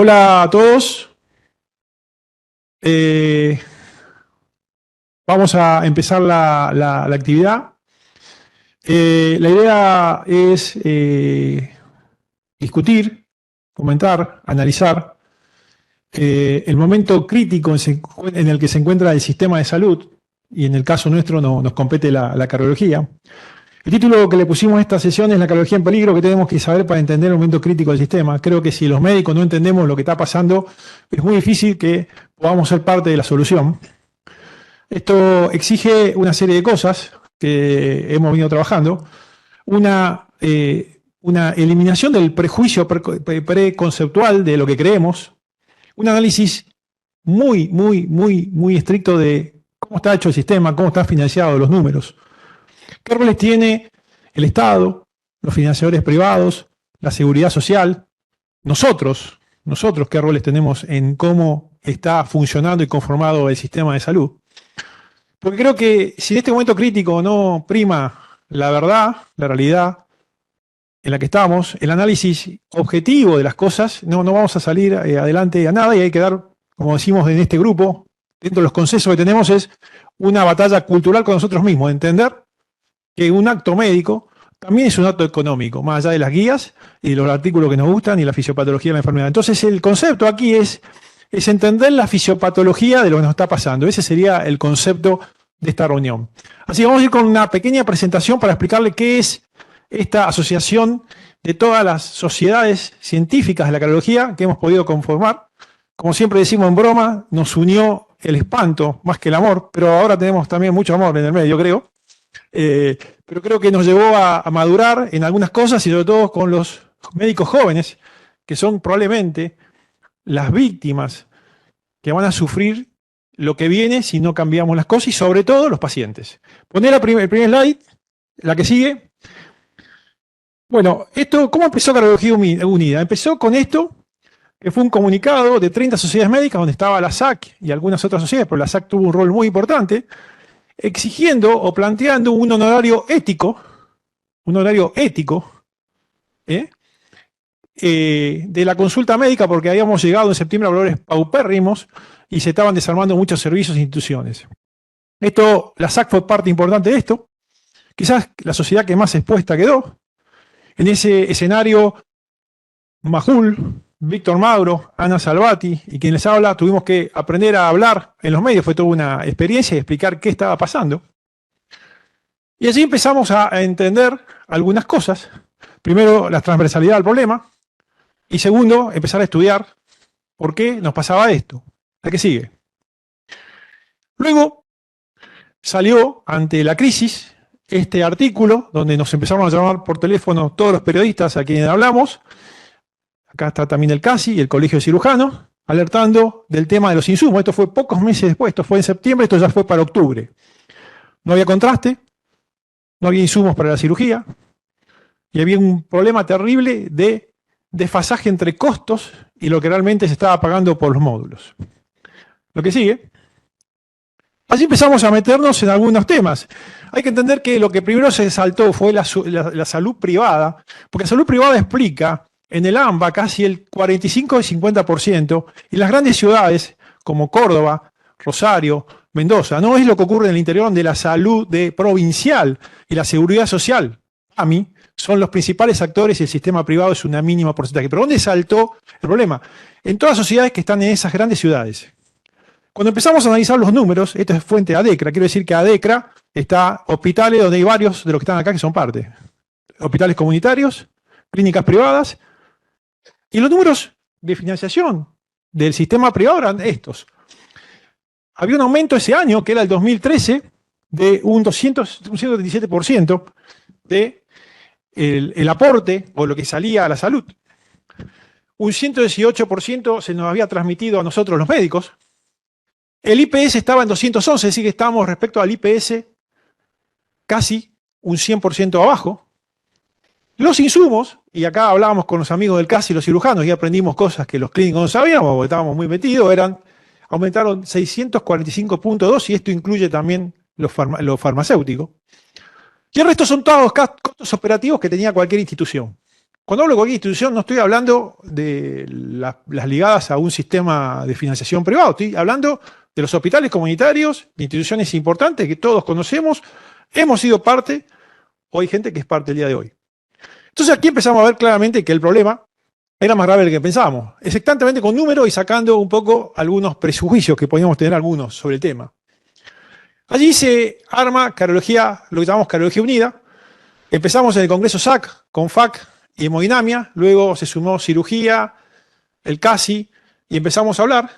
Hola a todos. Eh, Vamos a empezar la actividad. La idea es discutir, comentar, analizar el momento crítico en el que se encuentra el sistema de salud, y en el caso nuestro nos compete la cardiología. El título que le pusimos a esta sesión es La cardiología en peligro, que tenemos que saber para entender el momento crítico del sistema. Creo que si los médicos no entendemos lo que está pasando, es muy difícil que podamos ser parte de la solución. Esto exige una serie de cosas que hemos venido trabajando. Una eliminación del prejuicio preconceptual de lo que creemos. Un análisis muy estricto de cómo está hecho el sistema, cómo están financiados los números. ¿Qué roles tiene el Estado, los financiadores privados, la seguridad social? Nosotros, ¿qué roles tenemos en cómo está funcionando y conformado el sistema de salud? Porque creo que si en este momento crítico no prima la verdad, la realidad en la que estamos, el análisis objetivo de las cosas, no vamos a salir adelante a nada, y hay que dar, como decimos en este grupo, dentro de los consensos que tenemos, es una batalla cultural con nosotros mismos, de entender que un acto médico también es un acto económico, más allá de las guías y los artículos que nos gustan y la fisiopatología de la enfermedad. Entonces el concepto aquí es entender la fisiopatología de lo que nos está pasando. Ese sería el concepto de esta reunión. Así que vamos a ir con una pequeña presentación para explicarle qué es esta asociación de todas las sociedades científicas de la cardiología que hemos podido conformar. Como siempre decimos en broma, nos unió el espanto más que el amor, pero ahora tenemos también mucho amor en el medio, creo. Pero creo que nos llevó a madurar en algunas cosas, y sobre todo con los médicos jóvenes, que son probablemente las víctimas que van a sufrir lo que viene si no cambiamos las cosas, y sobre todo los pacientes. Poner el primer slide, la que sigue. Bueno, ¿cómo empezó Cardiología Unida? Empezó con esto, que fue un comunicado de 30 sociedades médicas, donde estaba la SAC y algunas otras sociedades, pero la SAC tuvo un rol muy importante, exigiendo o planteando un honorario ético, de la consulta médica, porque habíamos llegado en septiembre a valores paupérrimos y se estaban desarmando muchos servicios e instituciones. La SAC fue parte importante de esto, quizás la sociedad que más expuesta quedó. En ese escenario, Majul, Víctor Mauro, Ana Salvati y quien les habla, tuvimos que aprender a hablar en los medios, fue toda una experiencia, y explicar qué estaba pasando. Y así empezamos a entender algunas cosas. Primero, la transversalidad del problema, y segundo, empezar a estudiar por qué nos pasaba esto. ¿A qué sigue? Luego salió, ante la crisis, este artículo donde nos empezaron a llamar por teléfono todos los periodistas a quienes hablamos. Acá está también el CASI y el Colegio de Cirujanos, alertando del tema de los insumos. Esto fue pocos meses después, esto fue en septiembre, esto ya fue para octubre. No había contraste, no había insumos para la cirugía, y había un problema terrible de desfasaje entre costos y lo que realmente se estaba pagando por los módulos. Lo que sigue. Así empezamos a meternos en algunos temas. Hay que entender que lo que primero se saltó fue la salud privada, porque la salud privada explica en el AMBA casi el 45 y 50%, y las grandes ciudades como Córdoba, Rosario, Mendoza. No es lo que ocurre en el interior, donde la salud provincial y la seguridad social, AMI, son los principales actores y el sistema privado es una mínima porcentaje. Pero ¿dónde saltó el problema? En todas las sociedades que están en esas grandes ciudades. Cuando empezamos a analizar los números, esto es fuente de ADECRA, quiero decir que ADECRA está hospitales donde hay varios de los que están acá que son parte. Hospitales comunitarios, clínicas privadas, y los números de financiación del sistema privado eran estos. Había un aumento ese año, que era el 2013, de un 137% de el aporte o lo que salía a la salud. Un 118% se nos había transmitido a nosotros los médicos. El IPS estaba en 211, es decir, que estábamos respecto al IPS casi un 100% abajo. Los insumos, y acá hablábamos con los amigos del CASI y los cirujanos y aprendimos cosas que los clínicos no sabíamos porque estábamos muy metidos, aumentaron 645.2, y esto incluye también lo farmacéutico. Y el resto son todos costos operativos que tenía cualquier institución. Cuando hablo de cualquier institución, no estoy hablando de las ligadas a un sistema de financiación privado, estoy hablando de los hospitales comunitarios, de instituciones importantes que todos conocemos, hemos sido parte, o hay gente que es parte el día de hoy. Entonces aquí empezamos a ver claramente que el problema era más grave del que pensábamos, exactamente con números y sacando un poco algunos prejuicios que podíamos tener algunos sobre el tema. Allí se arma cardiología, lo que llamamos cardiología unida. Empezamos en el Congreso SAC, con FAC y hemodinamia, luego se sumó cirugía, el CASI, y empezamos a hablar.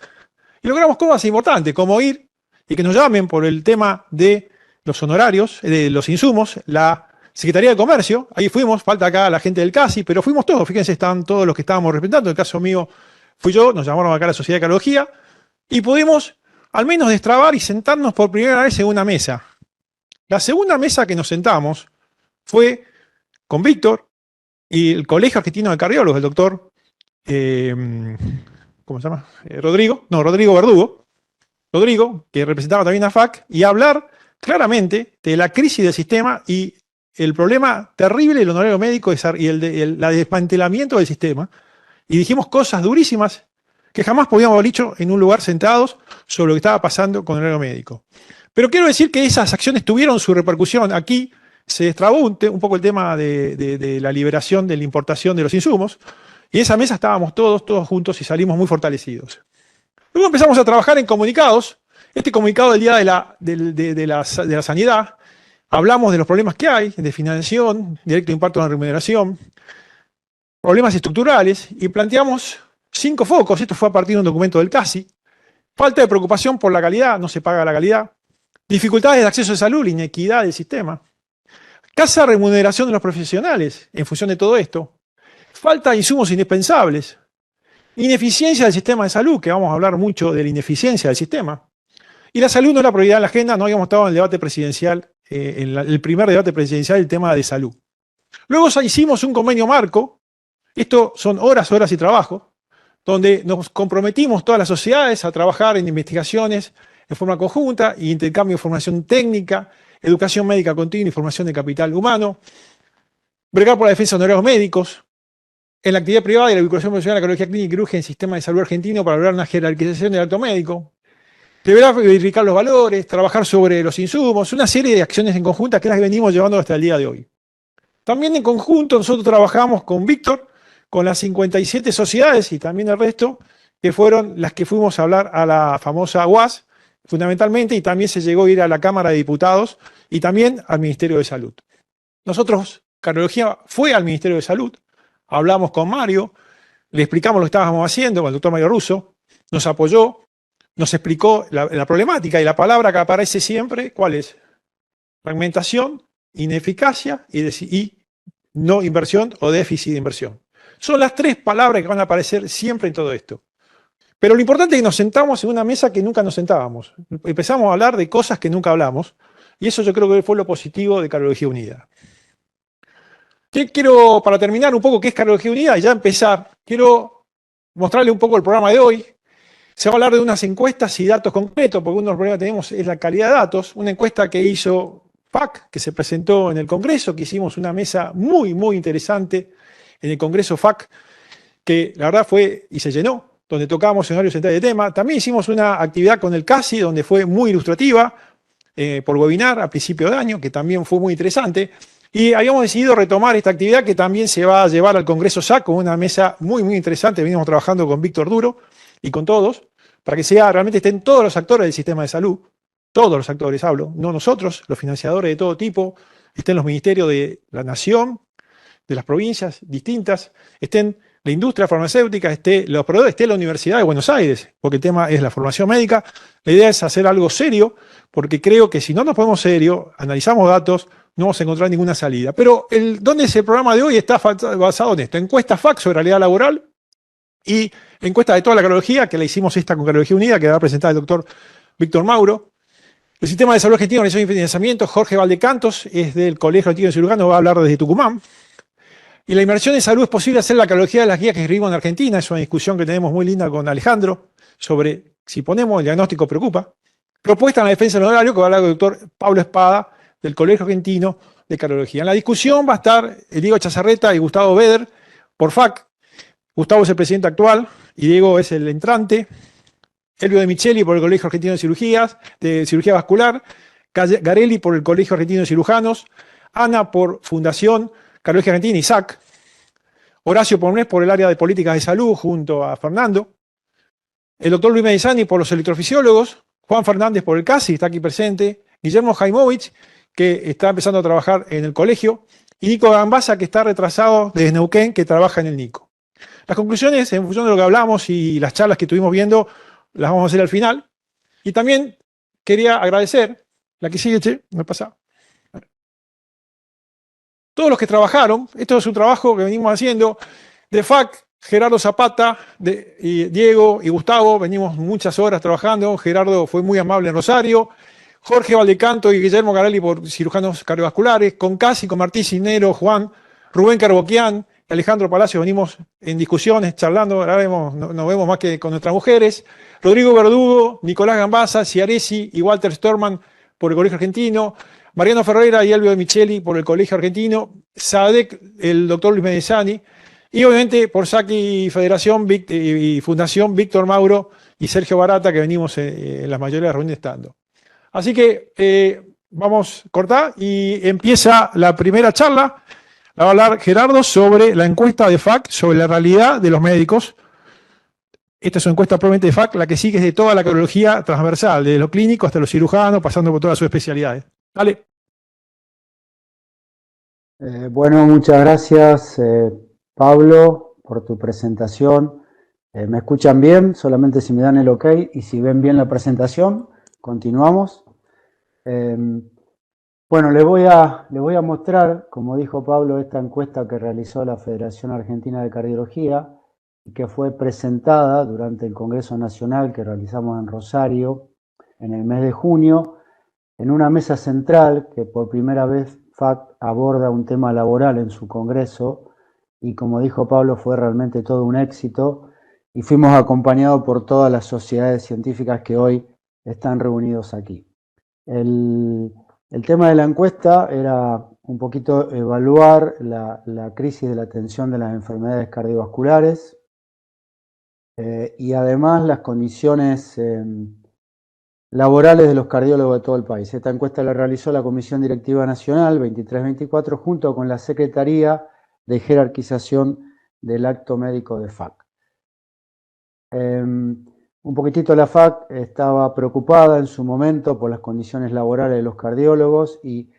Y logramos cosas importantes, como ir y que nos llamen por el tema de los honorarios, de los insumos, la Secretaría de Comercio, ahí fuimos, falta acá la gente del CASI, pero fuimos todos, fíjense, están todos los que estábamos representando, en el caso mío fui yo, nos llamaron acá a la Sociedad de Cardiología, y pudimos al menos destrabar y sentarnos por primera vez en una mesa. La segunda mesa que nos sentamos fue con Víctor y el Colegio Argentino de Cardiólogos, el doctor, ¿cómo se llama? Rodrigo Verdugo, Rodrigo, que representaba también a FAC, y hablar claramente de la crisis del sistema y el problema terrible del honorario médico y el desmantelamiento del sistema. Y dijimos cosas durísimas que jamás podíamos haber dicho en un lugar sentados sobre lo que estaba pasando con el honorario médico. Pero quiero decir que esas acciones tuvieron su repercusión. Aquí se destrabó un poco el tema de la liberación de la importación de los insumos, y en esa mesa estábamos todos juntos y salimos muy fortalecidos. Luego empezamos a trabajar en comunicados. Este comunicado del Día de la Sanidad, hablamos de los problemas que hay, de financiación, directo impacto en la remuneración, problemas estructurales, y planteamos 5 focos. Esto fue a partir de un documento del CASI. Falta de preocupación por la calidad, no se paga la calidad. Dificultades de acceso a salud, la inequidad del sistema. Escasa remuneración de los profesionales en función de todo esto. Falta de insumos indispensables. Ineficiencia del sistema de salud, que vamos a hablar mucho de la ineficiencia del sistema. Y la salud no era prioridad en la agenda, no habíamos estado en el debate presidencial, en el primer debate presidencial, el tema de salud. Luego hicimos un convenio marco, esto son horas y trabajo, donde nos comprometimos todas las sociedades a trabajar en investigaciones en forma conjunta y intercambio de información técnica, educación médica continua y formación de capital humano, bregar por la defensa de honorarios médicos, en la actividad privada y la vinculación profesional de la cardiología clínica y quirúrgica en el sistema de salud argentino para lograr una jerarquización del acto médico, deberá verificar los valores, trabajar sobre los insumos, una serie de acciones en conjunta que las venimos llevando hasta el día de hoy. También en conjunto nosotros trabajamos con Víctor, con las 57 sociedades y también el resto, que fueron las que fuimos a hablar a la famosa UAS, fundamentalmente, y también se llegó a ir a la Cámara de Diputados y también al Ministerio de Salud. Nosotros, cardiología fue al Ministerio de Salud, hablamos con Mario, le explicamos lo que estábamos haciendo con el doctor Mario Russo, nos apoyó, nos explicó la problemática, y la palabra que aparece siempre, ¿cuál es? Fragmentación, ineficacia y no inversión o déficit de inversión. Son las 3 palabras que van a aparecer siempre en todo esto. Pero lo importante es que nos sentamos en una mesa que nunca nos sentábamos. Empezamos a hablar de cosas que nunca hablamos, y eso yo creo que fue lo positivo de Cardiología Unida. Quiero, para terminar un poco qué es Cardiología Unida y ya empezar, quiero mostrarle un poco el programa de hoy. Se va a hablar de unas encuestas y datos concretos, porque uno de los problemas que tenemos es la calidad de datos. Una encuesta que hizo FAC, que se presentó en el Congreso, que hicimos una mesa muy interesante en el Congreso FAC, que la verdad fue y se llenó, donde tocábamos escenarios centrales de tema. También hicimos una actividad con el CASI, donde fue muy ilustrativa, por webinar a principio de año, que también fue muy interesante. Y habíamos decidido retomar esta actividad que también se va a llevar al Congreso SAC con una mesa muy interesante. Venimos trabajando con Víctor Duro y con todos, para que realmente estén todos los actores del sistema de salud, todos los actores hablo, no nosotros, los financiadores de todo tipo, estén los ministerios de la nación, de las provincias distintas, estén la industria farmacéutica, esté los proveedores, esté la Universidad de Buenos Aires, porque el tema es la formación médica. La idea es hacer algo serio, porque creo que si no nos ponemos serio, analizamos datos, no vamos a encontrar ninguna salida. Pero ¿dónde es el programa de hoy? Está basado en esto: encuesta FAC sobre realidad laboral y encuesta de toda la cardiología, que la hicimos esta con Cardiología Unida, que va a presentar el doctor Víctor Mauro. El sistema de salud argentino, organización y financiamiento, Jorge Valdecantos, es del Colegio Argentino de Cirujano, va a hablar desde Tucumán. Y la inversión en salud es posible hacer la cardiología de las guías que escribimos en Argentina. Es una discusión que tenemos muy linda con Alejandro sobre si ponemos el diagnóstico preocupa. Propuesta en la defensa del honorario, que va a hablar el doctor Pablo Espada, del Colegio Argentino de Cardiología. En la discusión va a estar Diego Chazarreta y Gustavo Beder, por FAC, Gustavo es el presidente actual y Diego es el entrante. Elvio de Micheli por el Colegio Argentino de Cirugía Vascular. Garelli por el Colegio Argentino de Cirujanos. Ana por Fundación Cardiología Argentina, ISAC. Horacio Pornés por el área de políticas de salud junto a Fernando. El doctor Luis Medesani por los electrofisiólogos. Juan Fernández por el CASI, está aquí presente. Guillermo Jaimovich, que está empezando a trabajar en el colegio. Y Nico Gambasa, que está retrasado desde Neuquén, que trabaja en el NICO. Las conclusiones, en función de lo que hablamos y las charlas que estuvimos viendo, las vamos a hacer al final. Y también quería agradecer, la que sigue, che, me pasa. Todos los que trabajaron, esto es un trabajo que venimos haciendo, de FAC, Gerardo Zapata, y Diego y Gustavo, venimos muchas horas trabajando. Gerardo fue muy amable en Rosario. Jorge Valdecanto y Guillermo Garelli por cirujanos cardiovasculares. Con Casi, con Martín Cisnero, Juan, Rubén Carboquián, Alejandro Palacio, venimos en discusiones, charlando, ahora nos vemos más que con nuestras mujeres. Rodrigo Verdugo, Nicolás Gambasa, Ciaresi y Walter Storman por el Colegio Argentino. Mariano Ferreira y Elvio de Micheli por el Colegio Argentino. SADEC, el doctor Luis Medesani. Y obviamente por SACI Federación y Fundación Víctor Mauro y Sergio Barata, que venimos en la mayoría de las reuniones estando. Así que vamos a cortar y empieza la primera charla. La va a hablar Gerardo sobre la encuesta de FAC, sobre la realidad de los médicos. Esta es una encuesta probablemente de FAC, la que sigue es de toda la cardiología transversal, desde lo clínico hasta los cirujanos, pasando por todas sus especialidades. Dale. Bueno, muchas gracias, Pablo, por tu presentación. ¿Me escuchan bien? Solamente si me dan el ok y si ven bien la presentación, continuamos. Bueno, les voy a mostrar, como dijo Pablo, esta encuesta que realizó la Federación Argentina de Cardiología y que fue presentada durante el Congreso Nacional que realizamos en Rosario en el mes de junio, en una mesa central que por primera vez FAC aborda un tema laboral en su congreso y, como dijo Pablo, fue realmente todo un éxito y fuimos acompañados por todas las sociedades científicas que hoy están reunidos aquí. El tema de la encuesta era un poquito evaluar la crisis de la atención de las enfermedades cardiovasculares y además las condiciones laborales de los cardiólogos de todo el país. Esta encuesta la realizó la Comisión Directiva Nacional 2324 junto con la Secretaría de Jerarquización del Acto Médico de FAC. Un poquitito la FAC estaba preocupada en su momento por las condiciones laborales de los cardiólogos y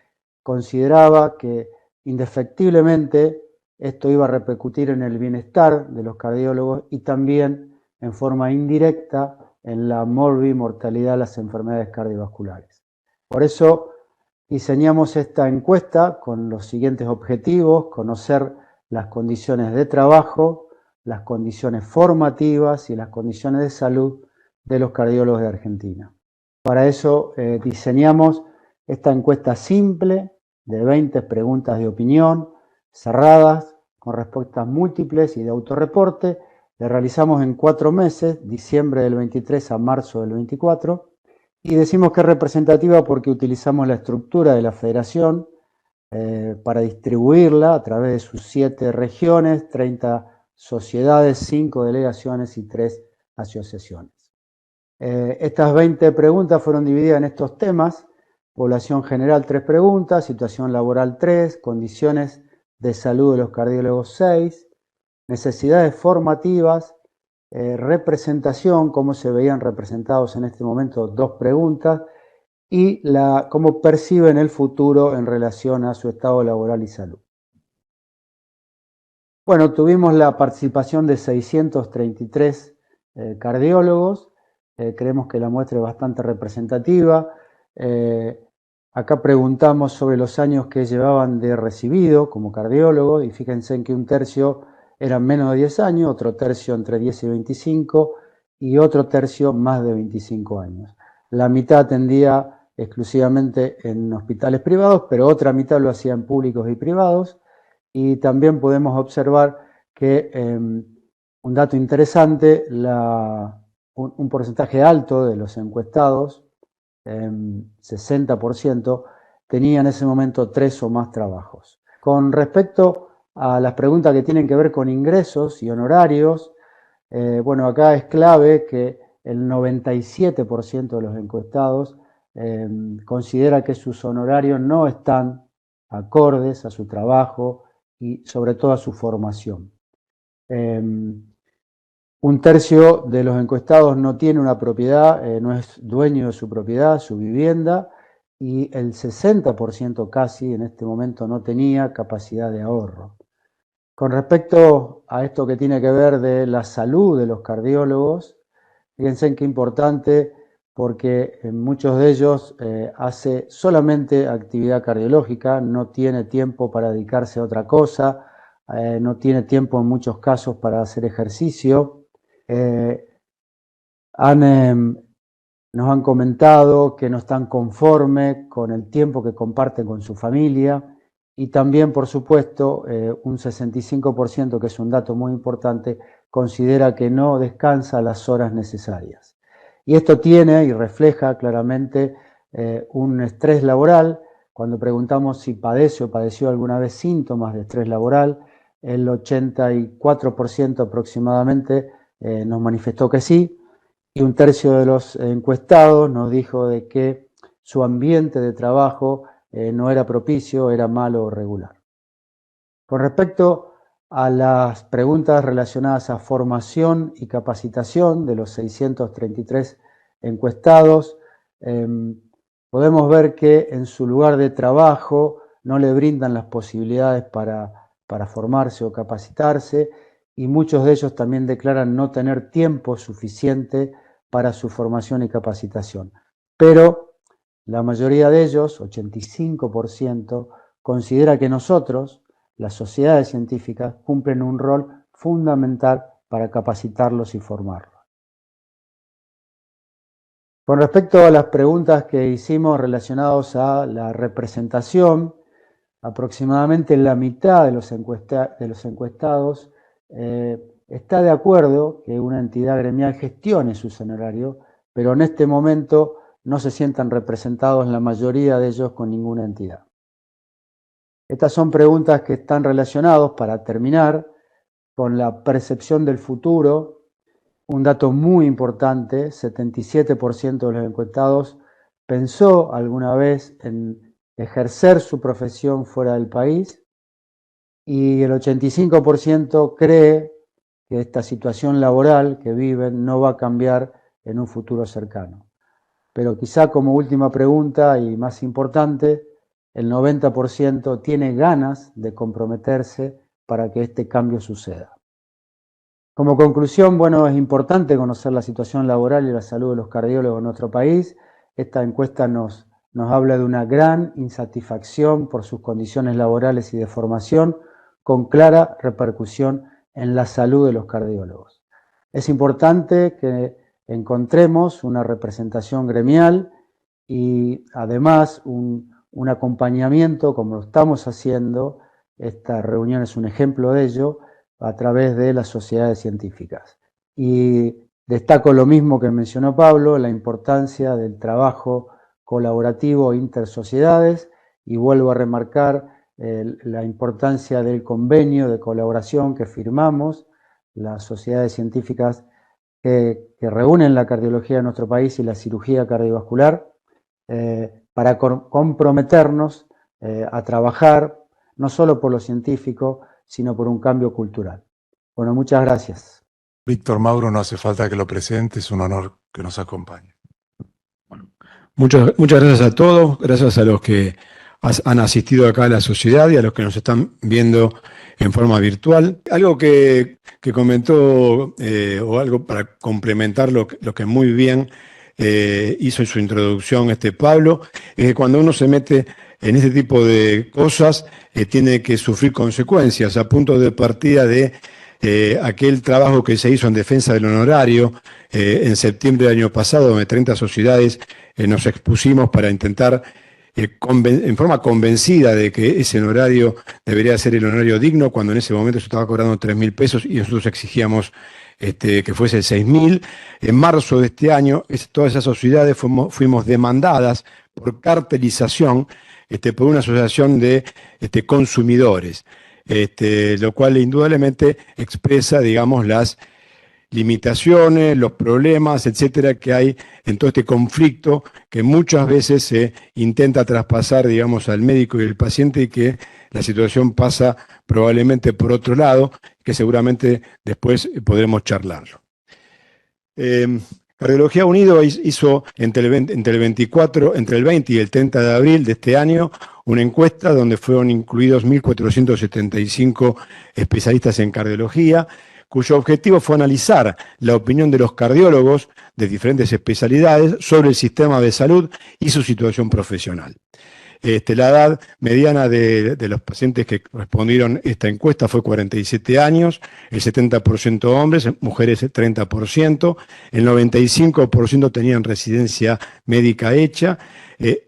consideraba que indefectiblemente esto iba a repercutir en el bienestar de los cardiólogos y también en forma indirecta en la mortalidad de las enfermedades cardiovasculares. Por eso diseñamos esta encuesta con los siguientes objetivos: conocer las condiciones de trabajo, las condiciones formativas y las condiciones de salud de los cardiólogos de Argentina. Para eso diseñamos esta encuesta simple de 20 preguntas de opinión, cerradas, con respuestas múltiples y de autorreporte. La realizamos en 4 meses, diciembre del 23 a marzo del 24, y decimos que es representativa porque utilizamos la estructura de la federación para distribuirla a través de sus 7 regiones, 30 sociedades, 5 delegaciones y 3 asociaciones. Estas 20 preguntas fueron divididas en estos temas: población general 3 preguntas, situación laboral 3, condiciones de salud de los cardiólogos 6, necesidades formativas, representación, cómo se veían representados en este momento 2 preguntas, y cómo perciben el futuro en relación a su estado laboral y salud. Bueno, tuvimos la participación de 633 cardiólogos. Creemos que la muestra es bastante representativa. Acá preguntamos sobre los años que llevaban de recibido como cardiólogo y fíjense en que un tercio eran menos de 10 años, otro tercio entre 10 y 25 y otro tercio más de 25 años. La mitad atendía exclusivamente en hospitales privados, pero otra mitad lo hacía en públicos y privados. Y también podemos observar que un dato interesante, un porcentaje alto de los encuestados, 60%, tenía en ese momento 3 o más trabajos. Con respecto a las preguntas que tienen que ver con ingresos y honorarios, bueno, acá es clave que el 97% de los encuestados considera que sus honorarios no están acordes a su trabajo y sobre todo a su formación. Un tercio de los encuestados no tiene una propiedad, no es dueño de su propiedad, su vivienda, y el 60% casi en este momento no tenía capacidad de ahorro. Con respecto a esto que tiene que ver de la salud de los cardiólogos, fíjense qué importante, porque muchos de ellos hace solamente actividad cardiológica, no tiene tiempo para dedicarse a otra cosa, no tiene tiempo en muchos casos para hacer ejercicio. Nos han comentado que no están conformes con el tiempo que comparten con su familia y también, por supuesto, un 65%, que es un dato muy importante, considera que no descansa las horas necesarias. Y esto tiene y refleja claramente un estrés laboral. Cuando preguntamos si padece o padeció alguna vez síntomas de estrés laboral, el 84% aproximadamente nos manifestó que sí, y un tercio de los encuestados nos dijo de que su ambiente de trabajo no era propicio, era malo o regular. Con respecto a las preguntas relacionadas a formación y capacitación de los 633 encuestados, podemos ver que en su lugar de trabajo no le brindan las posibilidades para formarse o capacitarse, y muchos de ellos también declaran no tener tiempo suficiente para su formación y capacitación. Pero la mayoría de ellos, 85%, considera que nosotros, las sociedades científicas, cumplen un rol fundamental para capacitarlos y formarlos. Con respecto a las preguntas que hicimos relacionadas a la representación, aproximadamente la mitad de los encuestados está de acuerdo que una entidad gremial gestione su honorario, pero en este momento no se sientan representados la mayoría de ellos con ninguna entidad. Estas son preguntas que están relacionadas, para terminar, con la percepción del futuro. Un dato muy importante: 77% de los encuestados pensó alguna vez en ejercer su profesión fuera del país, y el 85% cree que esta situación laboral que viven no va a cambiar en un futuro cercano. Pero quizá como última pregunta y más importante, el 90% tiene ganas de comprometerse para que este cambio suceda. Como conclusión, bueno, es importante conocer la situación laboral y la salud de los cardiólogos en nuestro país. Esta encuesta nos habla de una gran insatisfacción por sus condiciones laborales y de formación, con clara repercusión en la salud de los cardiólogos. Es importante que encontremos una representación gremial y además un acompañamiento, como lo estamos haciendo. Esta reunión es un ejemplo de ello, a través de las sociedades científicas. Y destaco lo mismo que mencionó Pablo, la importancia del trabajo colaborativo intersociedades, y vuelvo a remarcar la importancia del convenio de colaboración que firmamos las sociedades científicas que reúnen la cardiología de nuestro país y la cirugía cardiovascular, para comprometernos a trabajar no solo por lo científico, sino por un cambio cultural. Bueno, muchas gracias. Víctor Mauro, no hace falta que lo presente, es un honor que nos acompañe. Bueno, muchas gracias a todos, gracias a los que han asistido acá a la sociedad y a los que nos están viendo en forma virtual. Algo que comentó, o algo para complementar lo que muy bien hizo en su introducción Pablo, es que cuando uno se mete en este tipo de cosas, tiene que sufrir consecuencias. A punto de partida de aquel trabajo que se hizo en defensa del honorario en septiembre del año pasado, donde 30 sociedades nos expusimos para intentar, en forma convencida de que ese honorario debería ser el honorario digno, cuando en ese momento se estaba cobrando 3.000 pesos y nosotros exigíamos que fuese 6.000. En marzo de este año, todas esas sociedades fuimos demandadas por cartelización por una asociación de consumidores. lo cual indudablemente expresa, digamos, las limitaciones, los problemas, etcétera, que hay en todo este conflicto que muchas veces se intenta traspasar, digamos, al médico y al paciente, y que la situación pasa probablemente por otro lado, que seguramente después podremos charlarlo. Cardiología Unido hizo entre el 20 y el 30 de abril de este año una encuesta donde fueron incluidos 1.475 especialistas en cardiología, cuyo objetivo fue analizar la opinión de los cardiólogos de diferentes especialidades sobre el sistema de salud y su situación profesional. La edad mediana de los pacientes que respondieron esta encuesta fue 47 años, el 70% hombres, mujeres el 30%, el 95% tenían residencia médica hecha, el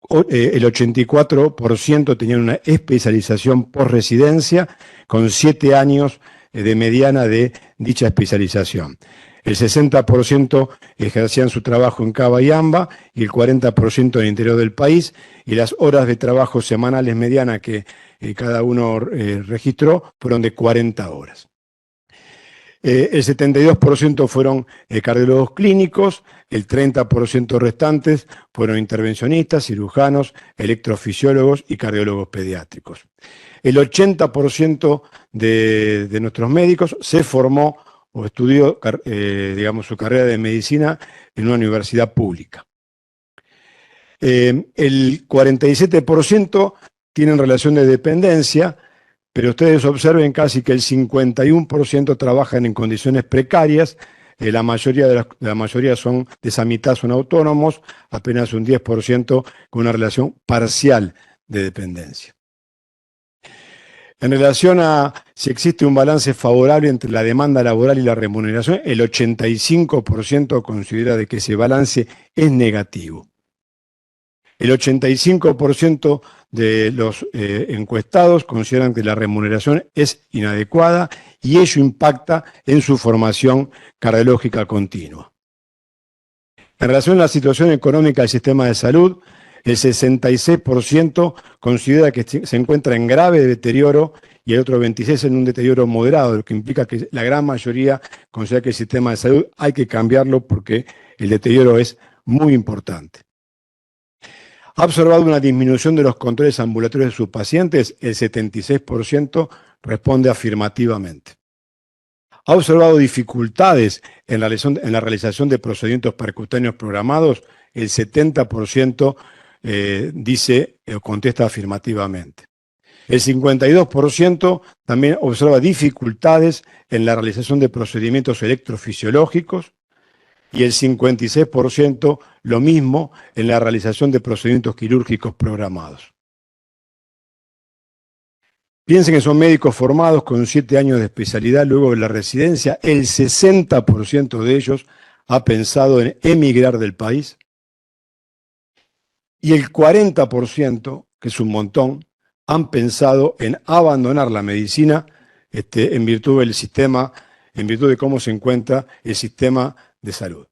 84% tenían una especialización por residencia, con 7 años de mediana de dicha especialización. El 60% ejercían su trabajo en Cava y AMBA y el 40% en el interior del país, y las horas de trabajo semanales medianas que cada uno registró fueron de 40 horas. El 72% fueron cardiólogos clínicos, el 30% restantes fueron intervencionistas, cirujanos, electrofisiólogos y cardiólogos pediátricos. El 80% de nuestros médicos se formó o estudió, digamos, su carrera de medicina en una universidad pública. El 47% tienen relación de dependencia, pero ustedes observen casi que el 51% trabajan en condiciones precarias, la mayoría son, de esa mitad son autónomos, apenas un 10% con una relación parcial de dependencia. En relación a si existe un balance favorable entre la demanda laboral y la remuneración, el 85% considera de que ese balance es negativo. El 85% de los encuestados consideran que la remuneración es inadecuada y ello impacta en su formación cardiológica continua. En relación a la situación económica del sistema de salud, el 66% considera que se encuentra en grave deterioro y el otro 26% en un deterioro moderado, lo que implica que la gran mayoría considera que el sistema de salud hay que cambiarlo porque el deterioro es muy importante. ¿Ha observado una disminución de los controles ambulatorios de sus pacientes? El 76% responde afirmativamente. ¿Ha observado dificultades en la realización de procedimientos percutáneos programados? El 70% dice o contesta afirmativamente. El 52% también observa dificultades en la realización de procedimientos electrofisiológicos y el 56% lo mismo en la realización de procedimientos quirúrgicos programados. Piensen que son médicos formados con 7 años de especialidad luego de la residencia. El 60% de ellos ha pensado en emigrar del país. Y el 40%, que es un montón, han pensado en abandonar la medicina en virtud del sistema, en virtud de cómo se encuentra el sistema de salud.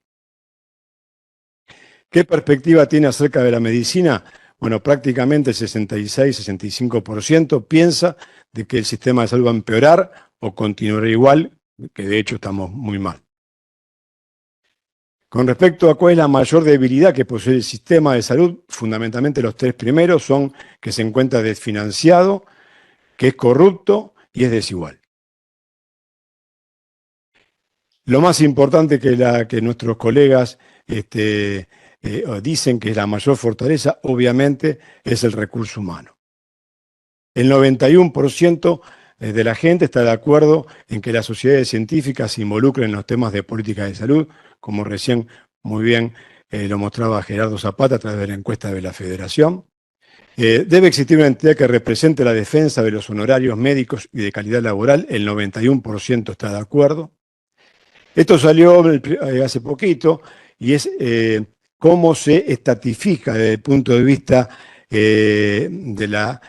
¿Qué perspectiva tiene acerca de la medicina? Bueno, prácticamente el 66-65% piensa de que el sistema de salud va a empeorar o continuará igual, que de hecho estamos muy mal. Con respecto a cuál es la mayor debilidad que posee el sistema de salud, fundamentalmente los 3 primeros son que se encuentra desfinanciado, que es corrupto y es desigual. Lo más importante que nuestros colegas dicen que es la mayor fortaleza, obviamente, es el recurso humano. El 91% de la gente está de acuerdo en que las sociedades científicas se involucren en los temas de política de salud, como recién muy bien lo mostraba Gerardo Zapata a través de la encuesta de la Federación. Debe existir una entidad que represente la defensa de los honorarios médicos y de calidad laboral, el 91% está de acuerdo. Esto salió hace poquito y es cómo se estatifica desde el punto de vista de la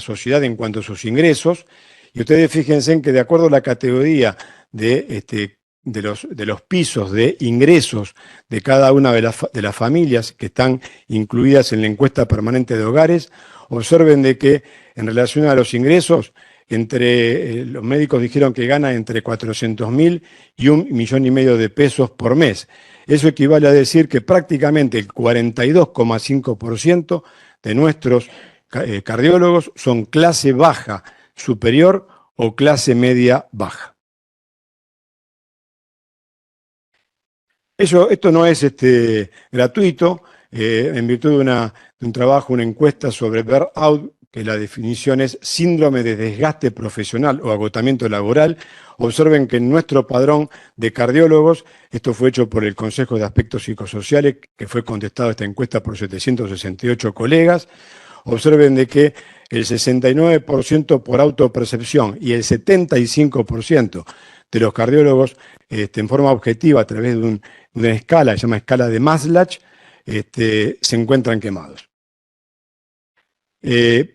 sociedad en cuanto a sus ingresos. Y ustedes fíjense en que de acuerdo a la categoría de los pisos de ingresos de cada una de las familias que están incluidas en la encuesta permanente de hogares, Observen de que en relación a los ingresos, los médicos dijeron que gana entre 400.000 y 1,5 millones de pesos por mes. Eso equivale a decir que prácticamente el 42,5% de nuestros cardiólogos son clase baja superior o clase media baja. Esto no es gratuito, en virtud de un trabajo, una encuesta sobre burnout, que la definición es síndrome de desgaste profesional o agotamiento laboral. Observen que en nuestro padrón de cardiólogos, esto fue hecho por el Consejo de Aspectos Psicosociales, que fue contestado esta encuesta por 768 colegas, observen de que el 69% por autopercepción y el 75% de los cardiólogos en forma objetiva a través de una escala, se llama escala de Maslach, se encuentran quemados.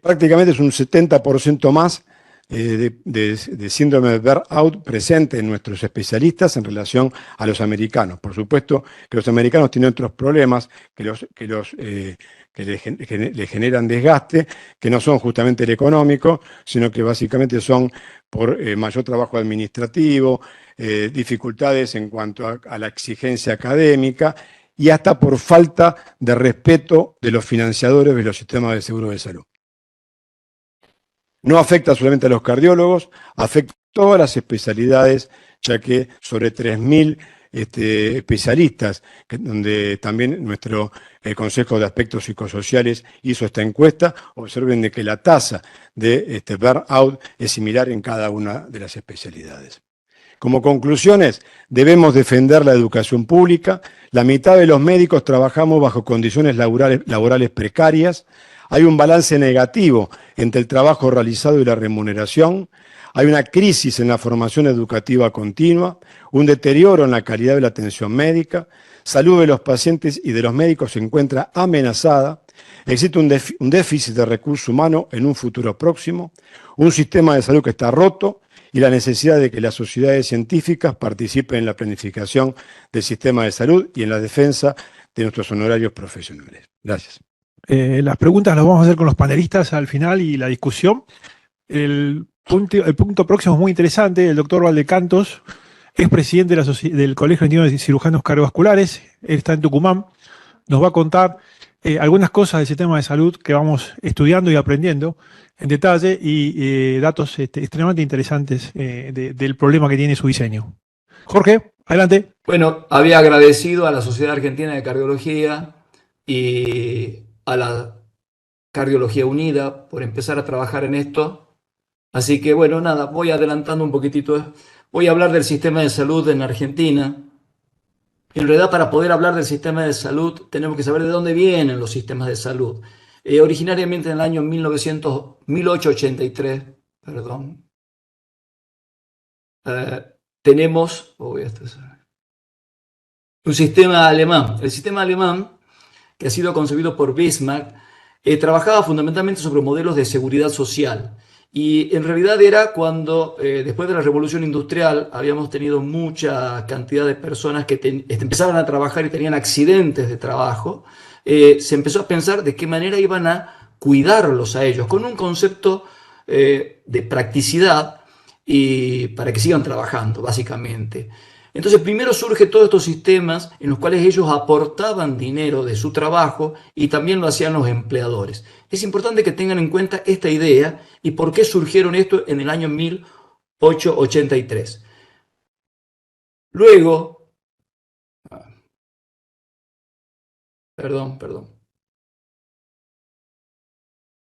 Prácticamente es un 70% más de síndrome de burnout presente en nuestros especialistas en relación a los americanos. Por supuesto que los americanos tienen otros problemas que le generan desgaste, que no son justamente el económico, sino que básicamente son por mayor trabajo administrativo, dificultades en cuanto a la exigencia académica y hasta por falta de respeto de los financiadores de los sistemas de seguro de salud. No afecta solamente a los cardiólogos, afecta a todas las especialidades, ya que sobre 3.000 especialistas, donde también nuestro Consejo de Aspectos Psicosociales hizo esta encuesta, observen de que la tasa de burnout es similar en cada una de las especialidades. Como conclusiones, debemos defender la educación pública. La mitad de los médicos trabajamos bajo condiciones laborales precarias. Hay un balance negativo entre el trabajo realizado y la remuneración. Hay una crisis en la formación educativa continua, un deterioro en la calidad de la atención médica. Salud de los pacientes y de los médicos se encuentra amenazada. Existe un déficit de recurso humano en un futuro próximo. Un sistema de salud que está roto y la necesidad de que las sociedades científicas participen en la planificación del sistema de salud y en la defensa de nuestros honorarios profesionales. Gracias. Las preguntas las vamos a hacer con los panelistas al final y la discusión. El punto próximo es muy interesante. El doctor Valdecantos es presidente del Colegio Argentino de Cirujanos Cardiovasculares. Él está en Tucumán. Nos va a contar algunas cosas del sistema de salud que vamos estudiando y aprendiendo en detalle y datos extremadamente interesantes del problema que tiene su diseño. Jorge, adelante. Bueno, había agradecido a la Sociedad Argentina de Cardiología y a la Cardiología Unida por empezar a trabajar en esto. Así que bueno, nada, voy adelantando un poquitito. Voy a hablar del sistema de salud en Argentina. En realidad, para poder hablar del sistema de salud, tenemos que saber de dónde vienen los sistemas de salud. Originariamente en el año 1883, tenemos un sistema alemán. El sistema alemán, que ha sido concebido por Bismarck, trabajaba fundamentalmente sobre modelos de seguridad social. Y en realidad era cuando, después de la Revolución Industrial, habíamos tenido mucha cantidad de personas que empezaban a trabajar y tenían accidentes de trabajo. Se empezó a pensar de qué manera iban a cuidarlos a ellos, con un concepto de practicidad y para que sigan trabajando, básicamente. Entonces, primero surgen todos estos sistemas en los cuales ellos aportaban dinero de su trabajo y también lo hacían los empleadores. Es importante que tengan en cuenta esta idea y por qué surgieron esto en el año 1883. Luego,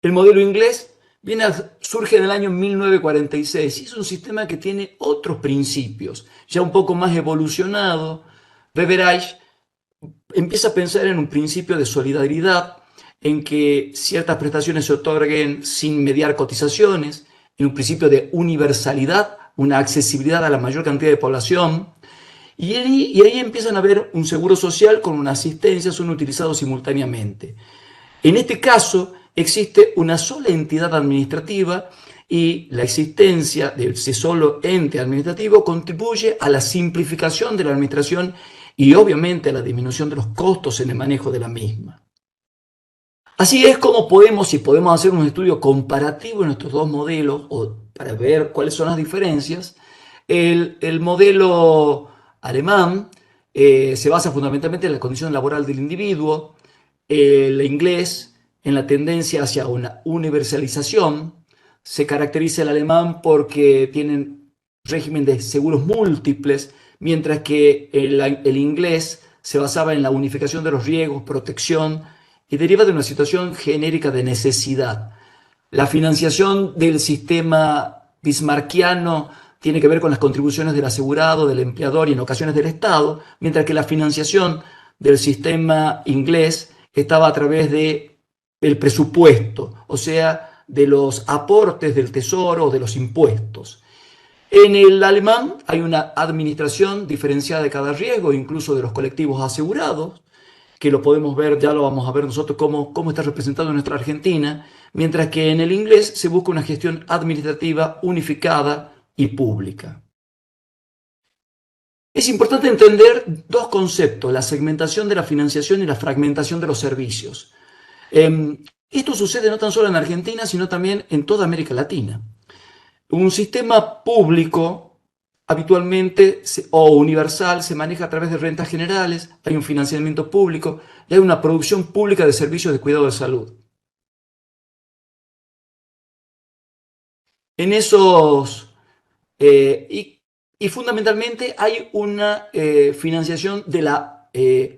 el modelo inglés surge en el año 1946 y es un sistema que tiene otros principios, ya un poco más evolucionado. Beveridge empieza a pensar en un principio de solidaridad, en que ciertas prestaciones se otorguen sin mediar cotizaciones, en un principio de universalidad, una accesibilidad a la mayor cantidad de población, y ahí empiezan a ver un seguro social con una asistencia, son utilizados simultáneamente. En este caso, existe una sola entidad administrativa y la existencia de ese solo ente administrativo contribuye a la simplificación de la administración y obviamente a la disminución de los costos en el manejo de la misma. Así es como podemos, si podemos hacer un estudio comparativo en estos dos modelos, o para ver cuáles son las diferencias. El modelo alemán se basa fundamentalmente en la condición laboral del individuo, el inglés en la tendencia hacia una universalización. Se caracteriza el alemán porque tienen régimen de seguros múltiples, mientras que el inglés se basaba en la unificación de los riesgos, protección, y deriva de una situación genérica de necesidad. La financiación del sistema bismarckiano tiene que ver con las contribuciones del asegurado, del empleador y en ocasiones del Estado, mientras que la financiación del sistema inglés estaba a través del presupuesto, o sea, de los aportes del tesoro o de los impuestos. En el alemán hay una administración diferenciada de cada riesgo, incluso de los colectivos asegurados, que lo podemos ver, ya lo vamos a ver nosotros cómo está representado en nuestra Argentina, mientras que en el inglés se busca una gestión administrativa unificada y pública. Es importante entender dos conceptos, la segmentación de la financiación y la fragmentación de los servicios. Esto sucede no tan solo en Argentina, sino también en toda América Latina. Un sistema público habitualmente o universal se maneja a través de rentas generales, hay un financiamiento público y hay una producción pública de servicios de cuidado de salud. En esos, y fundamentalmente hay una financiación de la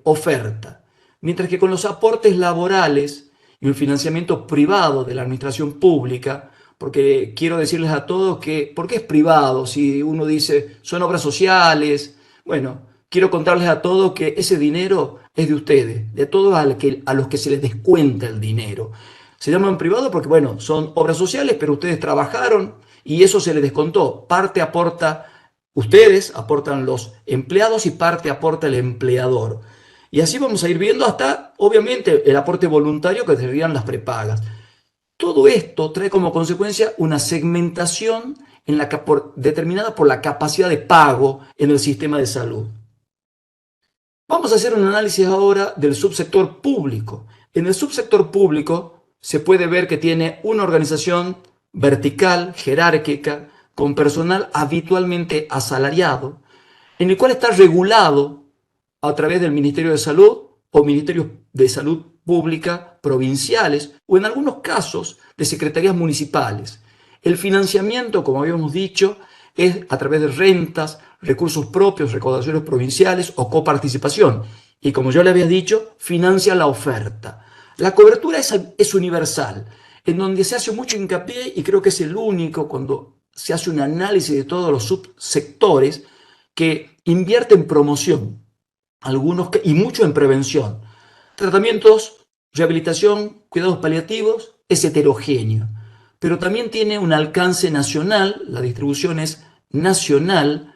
oferta, mientras que con los aportes laborales y un financiamiento privado de la administración pública, porque quiero decirles a todos que, ¿por qué es privado? Si uno dice, son obras sociales, bueno, quiero contarles a todos que ese dinero es de ustedes, de todos a los que se les descuenta el dinero. Se llaman privado porque, bueno, son obras sociales, pero ustedes trabajaron y eso se les descontó. Parte aporta ustedes, aportan los empleados y parte aporta el empleador. Y así vamos a ir viendo hasta, obviamente, el aporte voluntario que serían las prepagas. Todo esto trae como consecuencia una segmentación determinada por la capacidad de pago en el sistema de salud. Vamos a hacer un análisis ahora del subsector público. En el subsector público se puede ver que tiene una organización vertical, jerárquica, con personal habitualmente asalariado, en el cual está regulado a través del Ministerio de Salud o Ministerios de Salud Pública provinciales o en algunos casos de secretarías municipales. El financiamiento, como habíamos dicho, es a través de rentas, recursos propios, recaudaciones provinciales o coparticipación. Y como yo le había dicho, financia la oferta. La cobertura es universal, en donde se hace mucho hincapié y creo que es el único cuando se hace un análisis de todos los subsectores que invierte en promoción, algunos y mucho en prevención. Tratamientos, rehabilitación, cuidados paliativos, es heterogéneo, pero también tiene un alcance nacional, la distribución es nacional,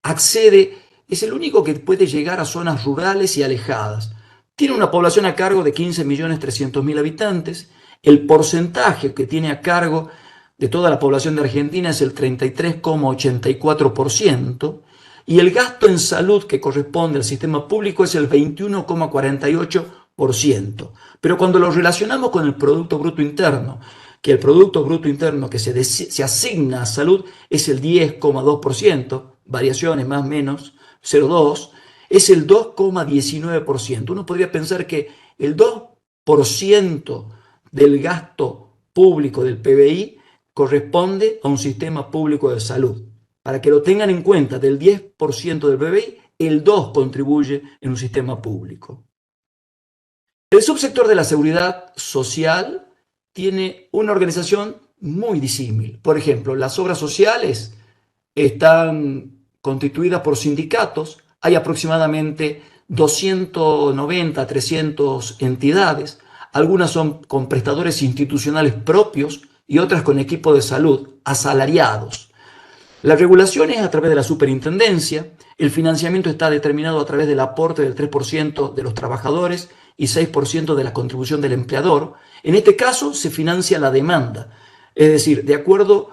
es el único que puede llegar a zonas rurales y alejadas. Tiene una población a cargo de 15.300.000 habitantes, el porcentaje que tiene a cargo de toda la población de Argentina es el 33,84%, y el gasto en salud que corresponde al sistema público es el 21,48%. Pero cuando lo relacionamos con el Producto Bruto Interno, que el Producto Bruto Interno que se asigna a salud es el 10,2%, variaciones más o menos, 0,2%, es el 2,19%. Uno podría pensar que el 2% del gasto público del PBI corresponde a un sistema público de salud. Para que lo tengan en cuenta, del 10% del PBI, el 2% contribuye en un sistema público. El subsector de la seguridad social tiene una organización muy disímil. Por ejemplo, las obras sociales están constituidas por sindicatos, hay aproximadamente 290 a 300 entidades, algunas son con prestadores institucionales propios y otras con equipo de salud asalariados. La regulación es a través de la superintendencia, el financiamiento está determinado a través del aporte del 3% de los trabajadores y 6% de la contribución del empleador. En este caso se financia la demanda, es decir, de acuerdo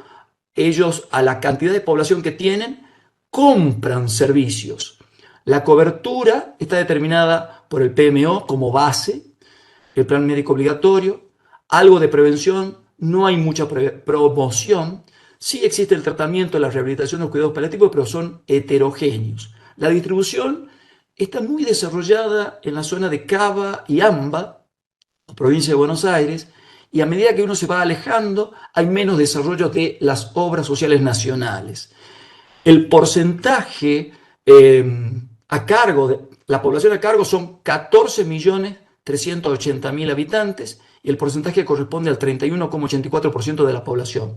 ellos a la cantidad de población que tienen, compran servicios. La cobertura está determinada por el PMO como base, el plan médico obligatorio, algo de prevención, no hay mucha promoción. Sí existe el tratamiento, la rehabilitación de los cuidados paliativos, pero son heterogéneos. La distribución está muy desarrollada en la zona de Cava y Amba, provincia de Buenos Aires, y a medida que uno se va alejando, hay menos desarrollo de las obras sociales nacionales. El porcentaje a cargo de la población a cargo son 14.380.000 habitantes y el porcentaje corresponde al 31,84% de la población.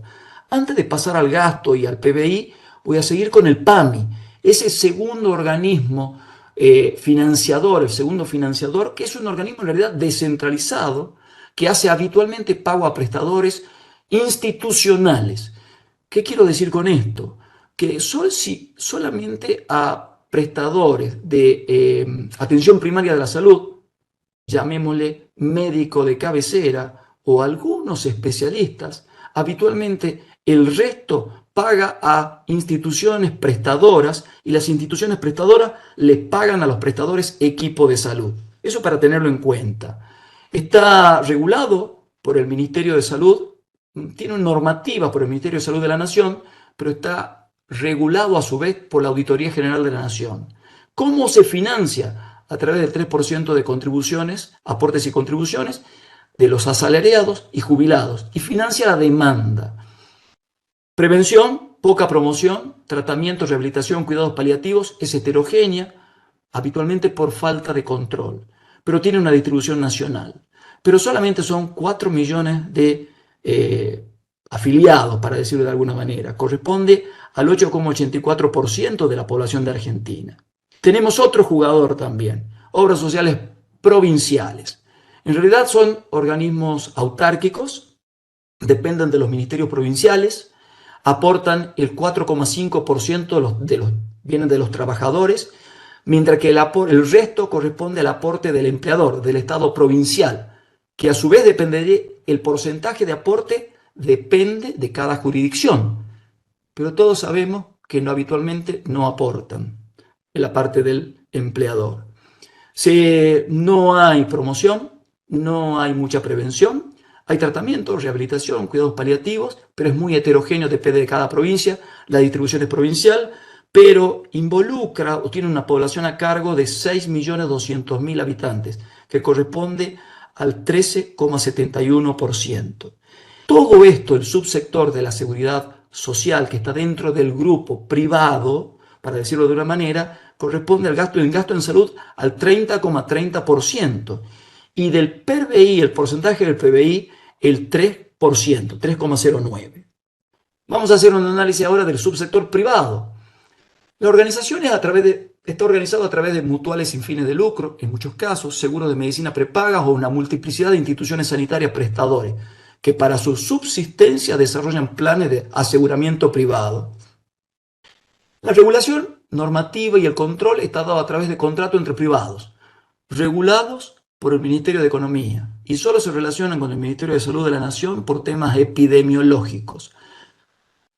Antes de pasar al gasto y al PBI, voy a seguir con el PAMI, ese segundo organismo financiador, el segundo financiador, que es un organismo en realidad descentralizado, que hace habitualmente pago a prestadores institucionales. ¿Qué quiero decir con esto? Que solamente a prestadores de atención primaria de la salud, llamémosle médico de cabecera o algunos especialistas, habitualmente el resto paga a instituciones prestadoras y las instituciones prestadoras les pagan a los prestadores equipo de salud. Eso para tenerlo en cuenta. Está regulado por el Ministerio de Salud, tiene normativa por el Ministerio de Salud de la Nación, pero está regulado a su vez por la Auditoría General de la Nación. ¿Cómo se financia? A través del 3% de contribuciones, aportes y contribuciones de los asalariados y jubilados, y financia la demanda. Prevención, poca promoción, tratamiento, rehabilitación, cuidados paliativos, es heterogénea, habitualmente por falta de control, pero tiene una distribución nacional. Pero solamente son 4 millones de afiliados, para decirlo de alguna manera. Corresponde al 8,84% de la población de Argentina. Tenemos otro jugador también, obras sociales provinciales. En realidad son organismos autárquicos, dependen de los ministerios provinciales, aportan el 4,5% vienen de los trabajadores, mientras que el resto corresponde al aporte del empleador, del Estado provincial, que a su vez el porcentaje de aporte depende de cada jurisdicción. Pero todos sabemos que habitualmente no aportan en la parte del empleador. No hay promoción, no hay mucha prevención, hay tratamiento, rehabilitación, cuidados paliativos, pero es muy heterogéneo, depende de cada provincia, la distribución es provincial, pero involucra o tiene una población a cargo de 6.200.000 habitantes, que corresponde al 13,71%. Todo esto, el subsector de la seguridad social que está dentro del grupo privado, para decirlo de una manera, corresponde al gasto en salud al 30,30%. Y del PBI, el porcentaje del PBI, el 3%, 3,09%. Vamos a hacer un análisis ahora del subsector privado. La organización está organizada a través de mutuales sin fines de lucro, en muchos casos, seguros de medicina prepagas o una multiplicidad de instituciones sanitarias prestadores, que para su subsistencia desarrollan planes de aseguramiento privado. La regulación normativa y el control está dado a través de contratos entre privados, regulados por el Ministerio de Economía, y solo se relacionan con el Ministerio de Salud de la Nación por temas epidemiológicos.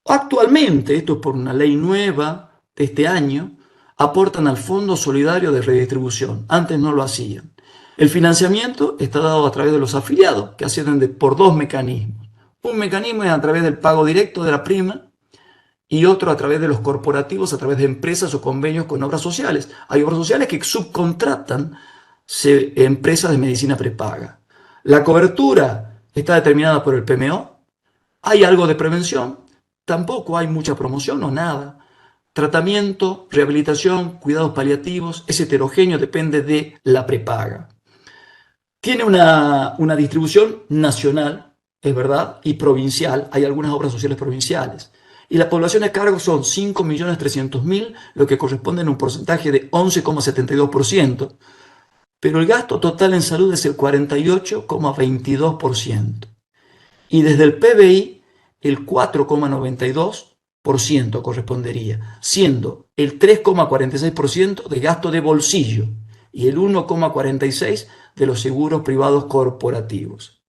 Actualmente, esto es por una ley nueva de este año, aportan al Fondo Solidario de Redistribución. Antes no lo hacían. El financiamiento está dado a través de los afiliados, que ascienden por dos mecanismos. Un mecanismo es a través del pago directo de la prima y otro a través de los corporativos, a través de empresas o convenios con obras sociales. Hay obras sociales que subcontratan empresas de medicina prepaga. La cobertura está determinada por el PMO. Hay algo de prevención. Tampoco hay mucha promoción o nada. Tratamiento, rehabilitación, cuidados paliativos, es heterogéneo, depende de la prepaga. Tiene una distribución nacional, es verdad, y provincial. Hay algunas obras sociales provinciales. Y la población a cargo son 5.300.000, lo que corresponde a un porcentaje de 11,72%. Pero el gasto total en salud es el 48,22%. Y desde el PBI, el 4,92% correspondería, siendo el 3,46% de gasto de bolsillo y el 1,46% de los seguros privados corporativos.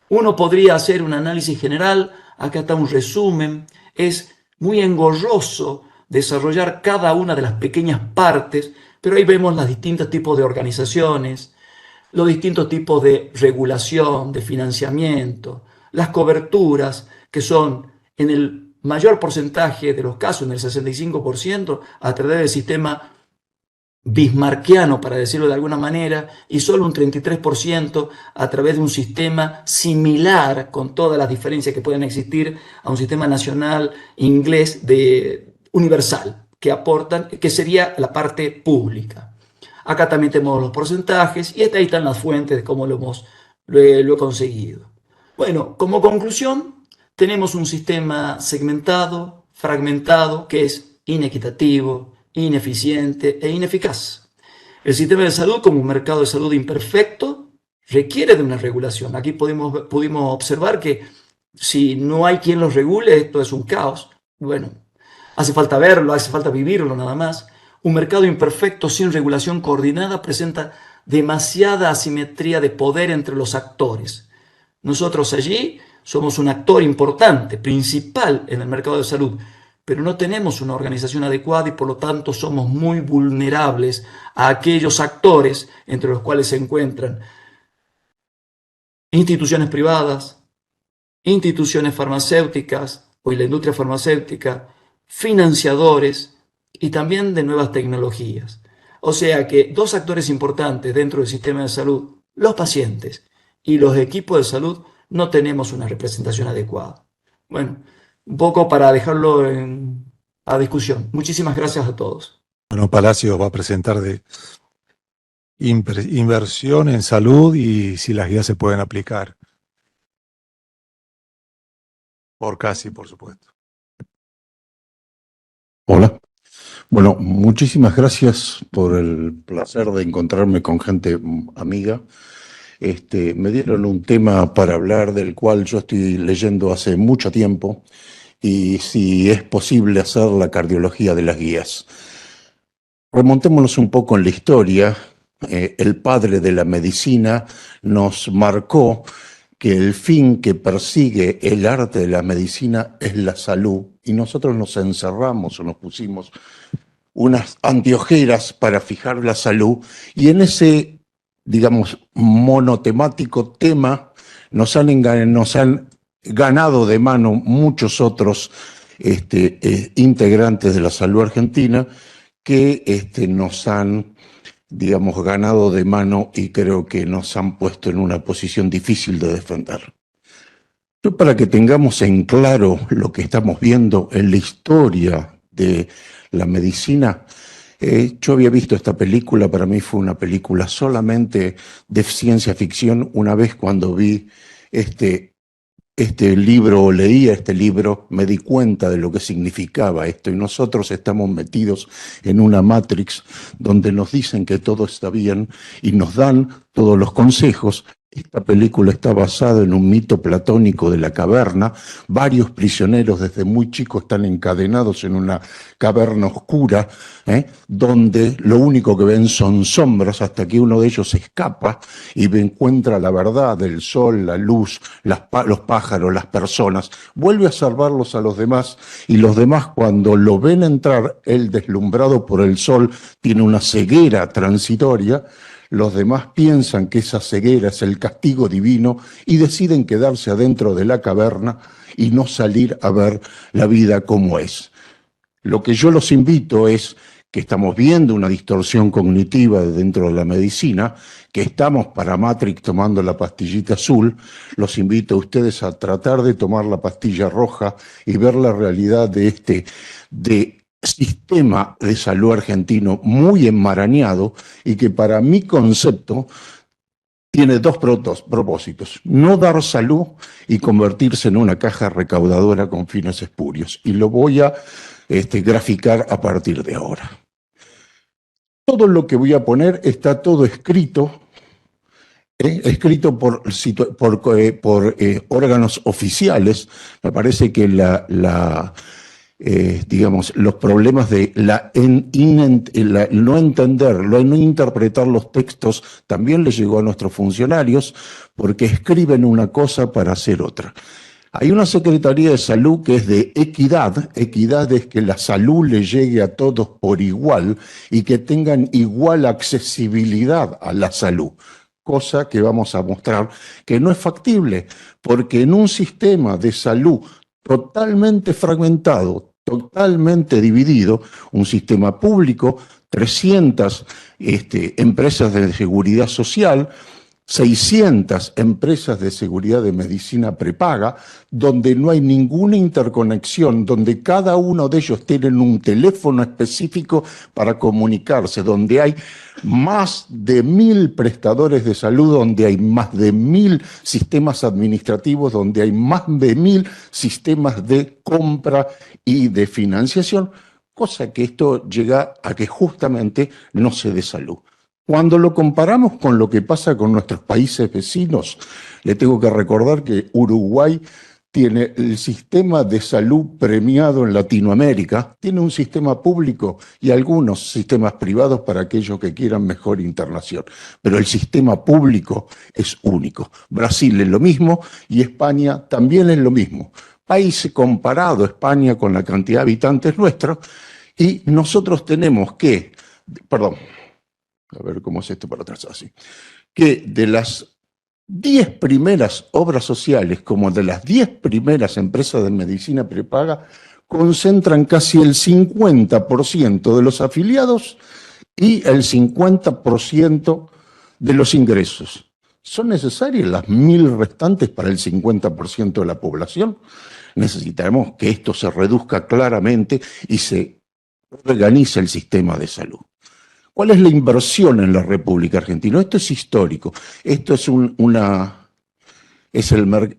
Uno podría hacer un análisis general, acá está un resumen, es muy engorroso desarrollar cada una de las pequeñas partes, pero ahí vemos los distintos tipos de organizaciones, los distintos tipos de regulación, de financiamiento, las coberturas, que son en el mayor porcentaje de los casos, en el 65%, a través del sistema bismarckiano, para decirlo de alguna manera, y solo un 33% a través de un sistema similar, con todas las diferencias que pueden existir, a un sistema nacional inglés universal, que aportan, que sería la parte pública. Acá también tenemos los porcentajes, y ahí están las fuentes de cómo lo he conseguido. Bueno, como conclusión, tenemos un sistema segmentado, fragmentado, que es inequitativo, ineficiente e ineficaz. El sistema de salud, como un mercado de salud imperfecto, requiere de una regulación. Aquí pudimos observar que si no hay quien los regule, esto es un caos. Bueno, hace falta verlo, hace falta vivirlo nada más. Un mercado imperfecto sin regulación coordinada presenta demasiada asimetría de poder entre los actores. Nosotros allí somos un actor importante, principal en el mercado de salud, pero no tenemos una organización adecuada y por lo tanto somos muy vulnerables a aquellos actores entre los cuales se encuentran instituciones privadas, instituciones farmacéuticas o la industria farmacéutica, financiadores y también de nuevas tecnologías. O sea que dos actores importantes dentro del sistema de salud, los pacientes y los equipos de salud, no tenemos una representación adecuada. Bueno, un poco para dejarlo a discusión. Muchísimas gracias a todos. Bueno, Palacios va a presentar de inversión en salud y si las guías se pueden aplicar. Por casi, por supuesto. Hola. Bueno, muchísimas gracias por el placer de encontrarme con gente amiga. Me dieron un tema para hablar del cual yo estoy leyendo hace mucho tiempo y si es posible hacer la cardiología de las guías. Remontémonos un poco en la historia. El padre de la medicina nos marcó que el fin que persigue el arte de la medicina es la salud y nosotros nos encerramos o nos pusimos unas anteojeras para fijar la salud y en ese, digamos, monotemático tema nos han ganado de mano muchos otros integrantes de la salud argentina que nos han, digamos, ganado de mano y creo que nos han puesto en una posición difícil de defender. Yo, para que tengamos en claro lo que estamos viendo en la historia de la medicina, yo había visto esta película, para mí fue una película solamente de ciencia ficción. Una vez cuando vi este libro, o leía este libro, me di cuenta de lo que significaba esto y nosotros estamos metidos en una Matrix donde nos dicen que todo está bien y nos dan todos los consejos. Esta película está basada en un mito platónico de la caverna. Varios prisioneros desde muy chicos están encadenados en una caverna oscura, donde lo único que ven son sombras hasta que uno de ellos escapa y encuentra la verdad, el sol, la luz, los pájaros, las personas. Vuelve a salvarlos a los demás y los demás, cuando lo ven entrar, él deslumbrado por el sol, tiene una ceguera transitoria. Los demás piensan que esa ceguera es el castigo divino y deciden quedarse adentro de la caverna y no salir a ver la vida como es. Lo que yo los invito es que estamos viendo una distorsión cognitiva dentro de la medicina, que estamos para Matrix tomando la pastillita azul. Los invito a ustedes a tratar de tomar la pastilla roja y ver la realidad de sistema de salud argentino muy enmarañado y que para mi concepto tiene dos propósitos: no dar salud y convertirse en una caja recaudadora con fines espurios. Y lo voy a graficar a partir de ahora. Todo lo que voy a poner está todo escrito, escrito por órganos oficiales. Me parece que digamos, los problemas de no entender, no interpretar los textos también les llegó a nuestros funcionarios porque escriben una cosa para hacer otra. Hay una Secretaría de Salud que es de equidad. Equidad es que la salud le llegue a todos por igual y que tengan igual accesibilidad a la salud. cosa que vamos a mostrar que no es factible, porque en un sistema de salud totalmente fragmentado, totalmente dividido, un sistema público, 300 empresas de seguridad social, 600 empresas de seguridad de medicina prepaga, donde no hay ninguna interconexión, donde cada uno de ellos tienen un teléfono específico para comunicarse, donde hay más de 1000 prestadores de salud, donde hay más de 1000 sistemas administrativos, donde hay más de 1000 sistemas de compra y de financiación, cosa que esto llega a que justamente no se dé salud. Cuando lo comparamos con lo que pasa con nuestros países vecinos, le tengo que recordar que Uruguay tiene el sistema de salud premiado en Latinoamérica, tiene un sistema público y algunos sistemas privados para aquellos que quieran mejor internación, pero el sistema público es único. Brasil es lo mismo y España también es lo mismo. País comparado, España, con la cantidad de habitantes nuestros, y nosotros tenemos que, perdón, a ver cómo es esto para atrás, así, que de las 10 primeras obras sociales, como de las 10 primeras empresas de medicina prepaga, concentran casi el 50% de los afiliados y el 50% de los ingresos. ¿Son necesarias las 1000 restantes para el 50% de la población? Necesitamos que esto se reduzca claramente y se organice el sistema de salud. ¿Cuál es la inversión en la República Argentina? Esto es histórico. Esto es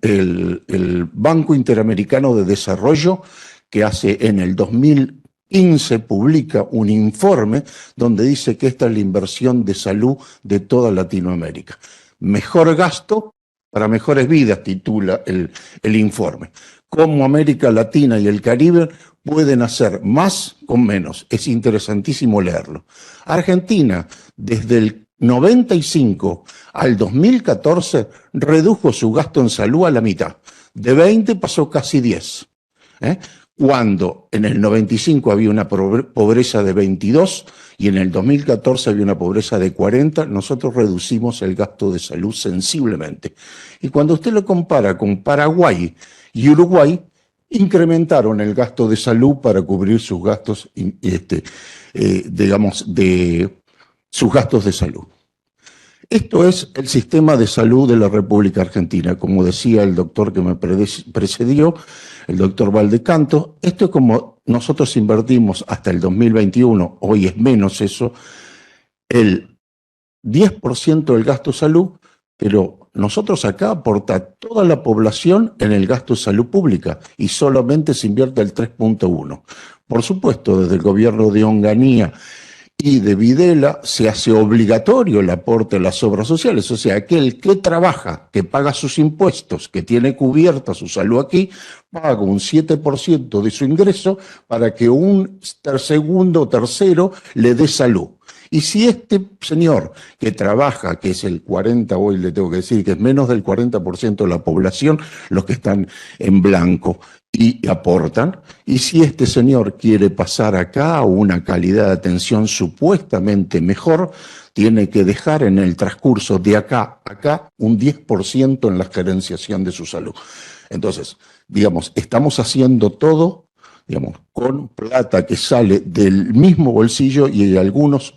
el Banco Interamericano de Desarrollo, que en el 2015 publica un informe donde dice que esta es la inversión de salud de toda Latinoamérica. Mejor gasto para mejores vidas, titula el informe. Cómo América Latina y el Caribe pueden hacer más con menos. Es interesantísimo leerlo. Argentina, desde el 95 al 2014, redujo su gasto en salud a la mitad. De 20 pasó casi 10. Cuando en el 95 había una pobreza de 22 y en el 2014 había una pobreza de 40, nosotros reducimos el gasto de salud sensiblemente. Y cuando usted lo compara con Paraguay y Uruguay, incrementaron el gasto de salud para cubrir sus gastos, sus gastos de salud. Esto es el sistema de salud de la República Argentina. Como decía el doctor que me precedió, el doctor Valdecanto, esto es como nosotros invertimos hasta el 2021, hoy es menos eso, el 10% del gasto de salud, pero nosotros acá aporta toda la población en el gasto de salud pública y solamente se invierte el 3.1. Por supuesto, desde el gobierno de Onganía y de Videla se hace obligatorio el aporte a las obras sociales, o sea, aquel que trabaja, que paga sus impuestos, que tiene cubierta su salud aquí, paga un 7% de su ingreso para que un segundo o tercero le dé salud. Y si este señor que trabaja, que es el 40, hoy le tengo que decir que es menos del 40% de la población, los que están en blanco y aportan, y si este señor quiere pasar acá a una calidad de atención supuestamente mejor, tiene que dejar en el transcurso de acá a acá un 10% en la gerenciación de su salud. Entonces, digamos, estamos haciendo todo, digamos, con plata que sale del mismo bolsillo y hay algunos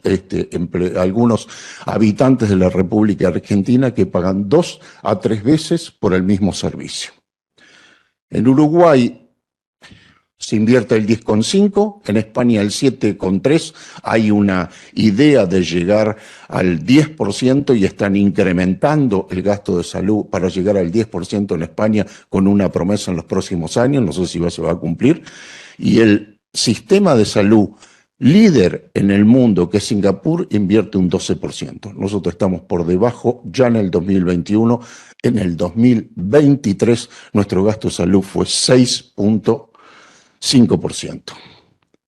habitantes de la República Argentina que pagan 2 a 3 veces por el mismo servicio. En Uruguay se invierte el 10,5, en España el 7,3. Hay una idea de llegar al 10% y están incrementando el gasto de salud para llegar al 10% en España con una promesa en los próximos años, no sé si se va a cumplir. Y el sistema de salud líder en el mundo, que es Singapur, invierte un 12%. Nosotros estamos por debajo ya en el 2021. En el 2023 nuestro gasto de salud fue 6,5%.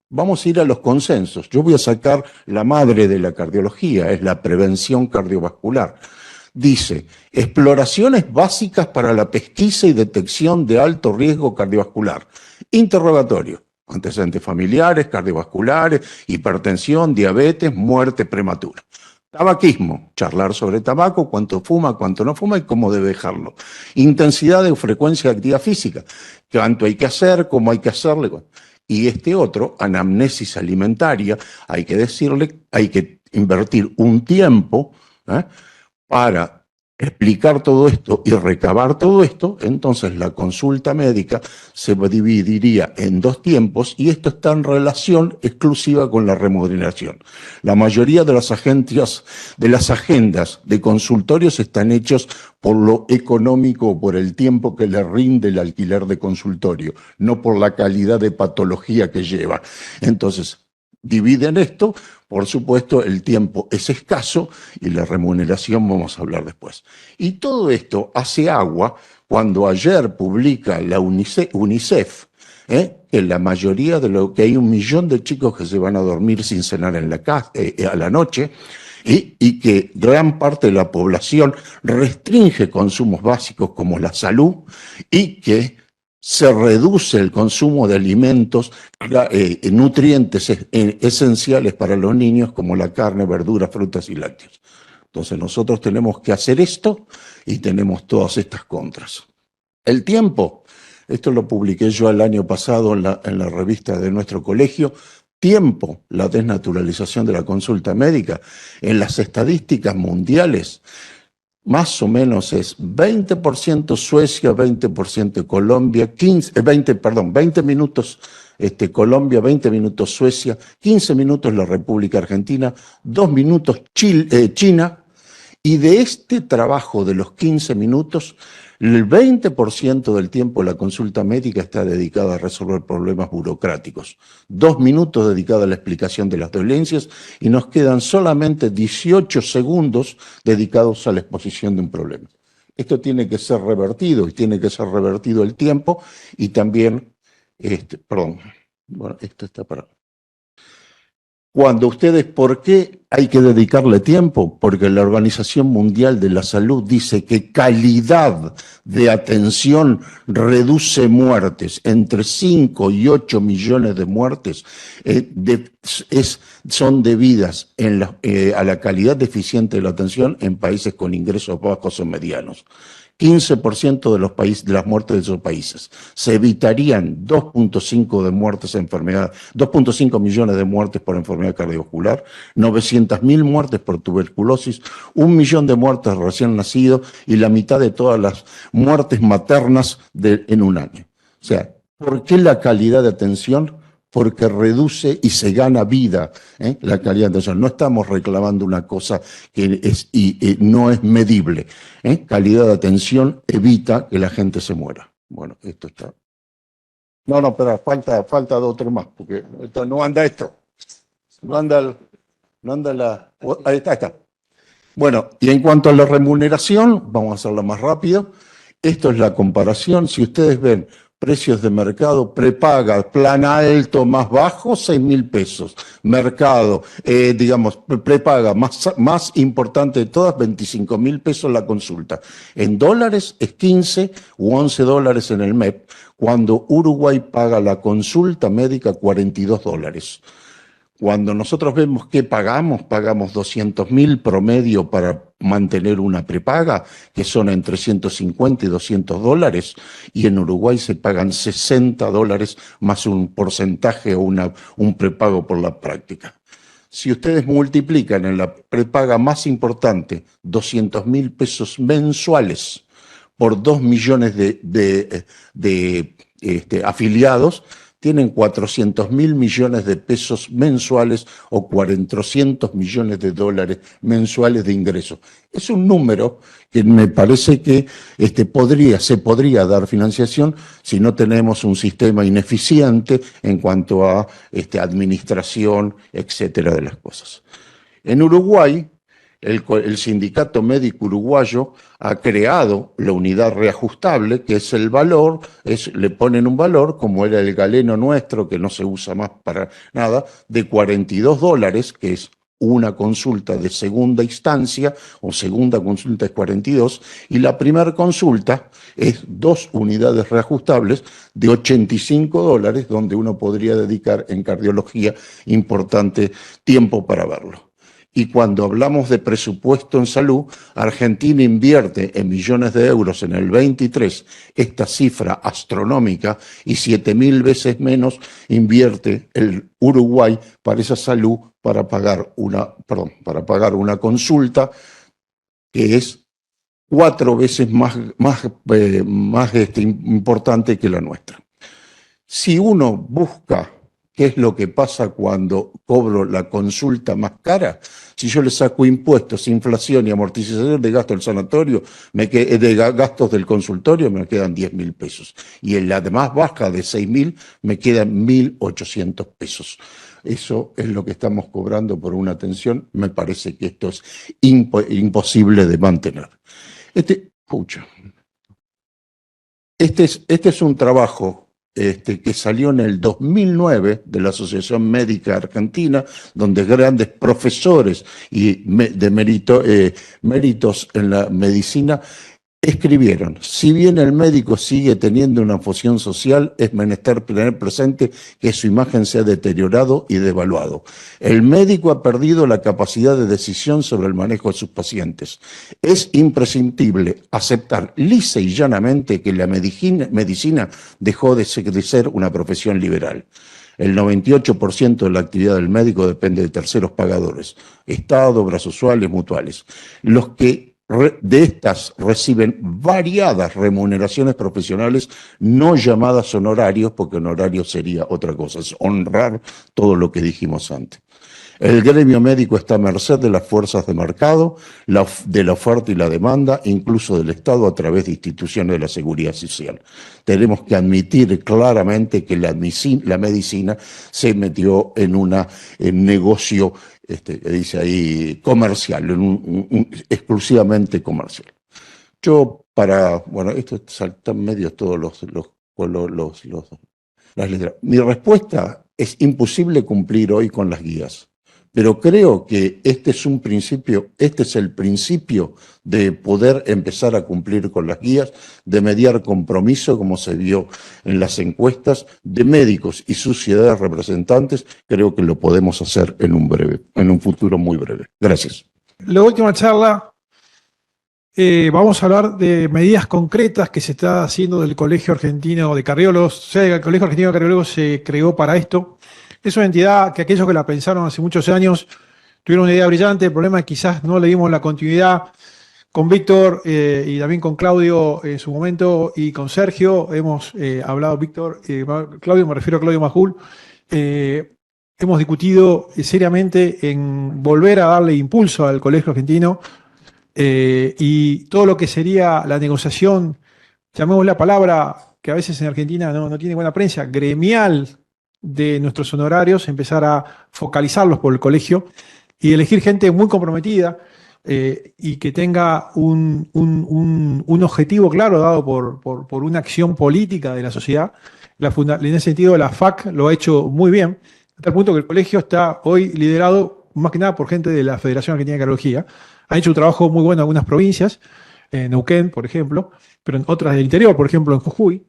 Vamos a ir a los consensos. Yo voy a sacar la madre de la cardiología, es la prevención cardiovascular. Dice, exploraciones básicas para la pesquisa y detección de alto riesgo cardiovascular. Interrogatorio, antecedentes familiares, cardiovasculares, hipertensión, diabetes, muerte prematura. Tabaquismo, charlar sobre tabaco, cuánto fuma, cuánto no fuma y cómo debe dejarlo. Intensidad de frecuencia de actividad física, cuánto hay que hacer, cómo hay que hacerle. Y este otro, anamnesis alimentaria, hay que decirle, hay que invertir un tiempo para explicar todo esto y recabar todo esto. Entonces la consulta médica se dividiría en 2 tiempos y esto está en relación exclusiva con la remuneración. La mayoría de las agendas de consultorios están hechos por lo económico, por el tiempo que le rinde el alquiler de consultorio, no por la calidad de patología que lleva. Entonces, dividen esto. Por supuesto, el tiempo es escaso y la remuneración vamos a hablar después. Y todo esto hace agua cuando ayer publica la UNICEF, que la mayoría de lo que hay 1 millón de chicos que se van a dormir sin cenar en la casa, a la noche, y que gran parte de la población restringe consumos básicos como la salud y que se reduce el consumo de alimentos, nutrientes esenciales para los niños como la carne, verduras, frutas y lácteos. Entonces nosotros tenemos que hacer esto y tenemos todas estas contras. El tiempo, esto lo publiqué yo el año pasado en la revista de nuestro colegio, tiempo, la desnaturalización de la consulta médica, en las estadísticas mundiales, más o menos es 20% Suecia, 20% Colombia, 20 minutos Colombia, 20 minutos Suecia, 15 minutos la República Argentina, 2 minutos China, y de este trabajo de los 15 minutos, el 20% del tiempo la consulta médica está dedicada a resolver problemas burocráticos. 2 minutos dedicados a la explicación de las dolencias y nos quedan solamente 18 segundos dedicados a la exposición de un problema. Esto tiene que ser revertido y tiene que ser revertido el tiempo y también, bueno, esto está para... Cuando ustedes, ¿por qué hay que dedicarle tiempo? Porque la Organización Mundial de la Salud dice que calidad de atención reduce muertes. Entre 5 y 8 millones de muertes son debidas a la calidad deficiente de la atención en países con ingresos bajos o medianos. 15% de las muertes de esos países. Se evitarían 2.5 millones de muertes por enfermedad cardiovascular, 900.000 muertes por tuberculosis, 1 millón de muertes recién nacidos y la mitad de todas las muertes maternas en un año. O sea, ¿por qué la calidad de atención? Porque reduce y se gana vida, la calidad de atención. No estamos reclamando una cosa que no es medible. Calidad de atención evita que la gente se muera. Bueno, esto está. No, pero falta 2 o 3 más, porque no anda esto. No anda la. Ahí está. Bueno, y en cuanto a la remuneración, vamos a hacerlo más rápido. Esto es la comparación. Si ustedes ven precios de mercado, prepaga, plan alto, más bajo, 6.000 pesos. Mercado, prepaga, más importante de todas, 25.000 pesos la consulta. En dólares es 15 u 11 dólares en el MEP, cuando Uruguay paga la consulta médica 42 dólares. Cuando nosotros vemos que pagamos 200.000 promedio para mantener una prepaga, que son entre 150 y 200 dólares, y en Uruguay se pagan 60 dólares más un porcentaje o un prepago por la práctica. Si ustedes multiplican en la prepaga más importante 200.000 pesos mensuales por 2 millones de afiliados, tienen 400.000 millones de pesos mensuales o 400 millones de dólares mensuales de ingresos. Es un número que me parece que se podría dar financiación si no tenemos un sistema ineficiente en cuanto a administración, etcétera, de las cosas. En Uruguay, el Sindicato Médico Uruguayo ha creado la unidad reajustable, que es el valor, le ponen un valor, como era el galeno nuestro, que no se usa más para nada, de 42 dólares, que es una consulta de segunda instancia, o segunda consulta es 42, y la primera consulta es 2 unidades reajustables de 85 dólares, donde uno podría dedicar en cardiología importante tiempo para verlo. Y cuando hablamos de presupuesto en salud, Argentina invierte en millones de euros en el 23 esta cifra astronómica y 7.000 veces menos invierte el Uruguay para esa salud para pagar una consulta que es 4 veces más importante que la nuestra. Si uno busca qué es lo que pasa cuando cobro la consulta más cara, si yo le saco impuestos, inflación y amortización de gastos del sanatorio, de gastos del consultorio, me quedan 10.000 pesos. Y en la de más baja de 6.000 me quedan 1.800 pesos. Eso es lo que estamos cobrando por una atención. Me parece que esto es imposible de mantener. Este es un trabajo que salió en el 2009 de la Asociación Médica Argentina, donde grandes profesores y de méritos en la medicina escribieron: si bien el médico sigue teniendo una función social, es menester tener presente que su imagen se ha deteriorado y devaluado. El médico ha perdido la capacidad de decisión sobre el manejo de sus pacientes. Es imprescindible aceptar lisa y llanamente que la medicina dejó de ser una profesión liberal. El 98% de la actividad del médico depende de terceros pagadores, Estado, obras usuales, mutuales. Los que de estas reciben variadas remuneraciones profesionales, no llamadas honorarios, porque honorario sería otra cosa, es honrar todo lo que dijimos antes. El gremio médico está a merced de las fuerzas de mercado, de la oferta y la demanda, incluso del Estado a través de instituciones de la seguridad social. Tenemos que admitir claramente que la medicina se metió en negocio, dice ahí, comercial, exclusivamente comercial. Esto saltan medios todos las letras. Mi respuesta es: imposible cumplir hoy con las guías. Pero creo que este es el principio de poder empezar a cumplir con las guías, de mediar compromiso, como se vio en las encuestas, de médicos y sociedades representantes. Creo que lo podemos hacer en un futuro muy breve. Gracias. La última charla, vamos a hablar de medidas concretas que se está haciendo del Colegio Argentino de Cardiólogos. O sea, el Colegio Argentino de Cardiólogos se creó para esto. Es una entidad que aquellos que la pensaron hace muchos años tuvieron una idea brillante. El problema es que quizás no le dimos la continuidad. Con Víctor y también con Claudio en su momento y con Sergio hemos hablado, Claudio, me refiero a Claudio Majul, hemos discutido seriamente en volver a darle impulso al Colegio Argentino y todo lo que sería la negociación, llamemos la palabra que a veces en Argentina no tiene buena prensa, gremial, de nuestros honorarios, empezar a focalizarlos por el colegio y elegir gente muy comprometida y que tenga un objetivo claro dado por una acción política de la sociedad. En ese sentido, la FAC lo ha hecho muy bien, hasta el punto que el colegio está hoy liderado más que nada por gente de la Federación Argentina de Cardiología. Han hecho un trabajo muy bueno en algunas provincias, en Neuquén, por ejemplo, pero en otras del interior, por ejemplo, en Jujuy.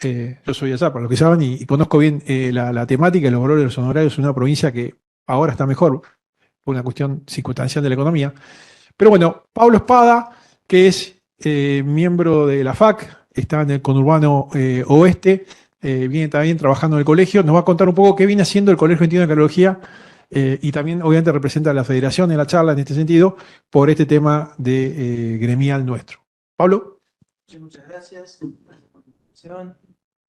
Yo soy allá, para los que saben, y conozco bien la temática y los valores de los honorarios en una provincia que ahora está mejor, por una cuestión circunstancial de la economía. Pero bueno, Pablo Espada, que es miembro de la FAC, está en el conurbano oeste, viene también trabajando en el colegio, nos va a contar un poco qué viene haciendo el Colegio Argentino de Cardiología y también obviamente representa a la federación en la charla en este sentido por este tema de gremial nuestro. Pablo. Muchas gracias.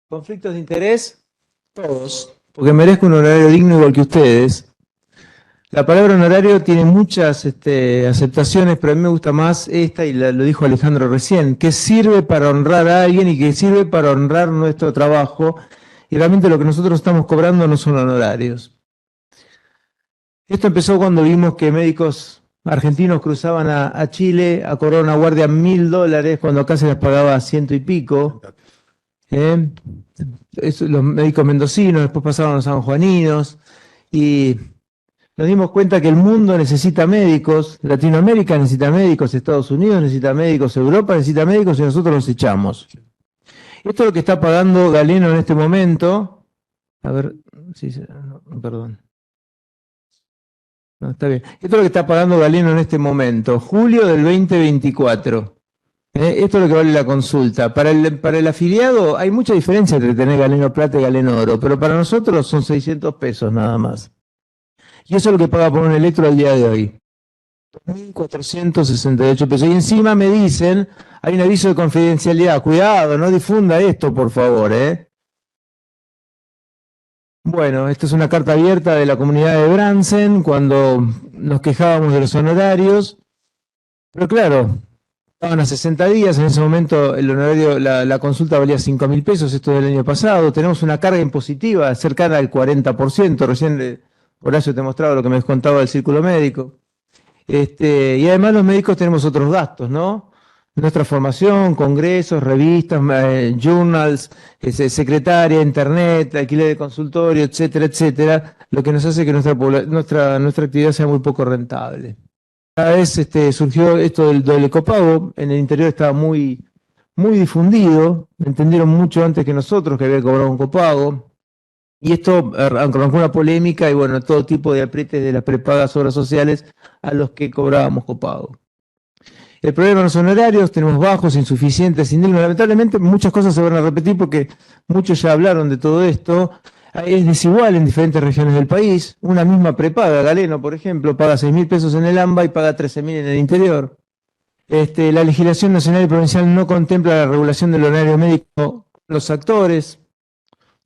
¿Conflictos de interés? Todos, porque merezco un honorario digno igual que ustedes. La palabra honorario tiene muchas aceptaciones, pero a mí me gusta más esta, y lo dijo Alejandro recién, que sirve para honrar a alguien y que sirve para honrar nuestro trabajo, y realmente lo que nosotros estamos cobrando no son honorarios. Esto empezó cuando vimos que médicos argentinos cruzaban a Chile a cobrar una guardia $1.000, cuando acá se les pagaba 100 y pico. Los médicos mendocinos, después pasaron los sanjuaninos, y nos dimos cuenta que el mundo necesita médicos, Latinoamérica necesita médicos, Estados Unidos necesita médicos, Europa necesita médicos, y nosotros los echamos. Esto es lo que está pagando Galeno en este momento. A ver, perdón. No, está bien. Esto es lo que está pagando Galeno en este momento, julio del 2024. Esto es lo que vale la consulta. Para el afiliado hay mucha diferencia entre tener Galeno Plata y Galeno Oro, pero para nosotros son 600 pesos nada más. Y eso es lo que paga por un electro al día de hoy. 2.468 pesos. Y encima me dicen, hay un aviso de confidencialidad. Cuidado, no difunda esto, por favor, Bueno, esta es una carta abierta de la comunidad de Bransen cuando nos quejábamos de los honorarios. Pero claro, estaban a 60 días, en ese momento el honorario, la consulta valía 5.000 pesos, esto del año pasado. Tenemos una carga impositiva cercana al 40%. Recién Horacio te mostraba lo que me contaba del círculo médico. Y además los médicos tenemos otros gastos, ¿no? Nuestra formación, congresos, revistas, journals, secretaria, internet, alquiler de consultorio, etcétera, etcétera, lo que nos hace que nuestra actividad sea muy poco rentable. Cada vez surgió esto del copago, en el interior estaba muy, muy difundido, entendieron mucho antes que nosotros que había que cobrar un copago, y esto arrancó una polémica y bueno, todo tipo de aprietes de las prepagas obras sociales a los que cobrábamos copago. El problema de los honorarios, tenemos bajos, insuficientes, indignos. Lamentablemente muchas cosas se van a repetir porque muchos ya hablaron de todo esto. Es desigual en diferentes regiones del país. Una misma prepaga, Galeno, por ejemplo, paga 6.000 pesos en el AMBA y paga 13.000 en el interior. La legislación nacional y provincial no contempla la regulación del honorario médico los actores.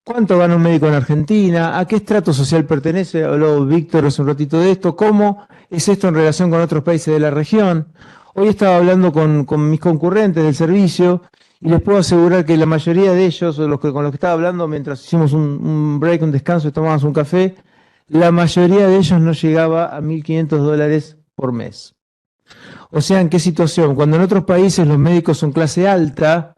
¿Cuánto gana un médico en Argentina? ¿A qué estrato social pertenece? Habló Víctor hace un ratito de esto. ¿Cómo es esto en relación con otros países de la región? Hoy estaba hablando con mis concurrentes del servicio y les puedo asegurar que la mayoría de ellos, con los que estaba hablando mientras hicimos un break, un descanso y tomábamos un café, la mayoría de ellos no llegaba a $1.500 por mes. O sea, ¿en qué situación? Cuando en otros países los médicos son clase alta,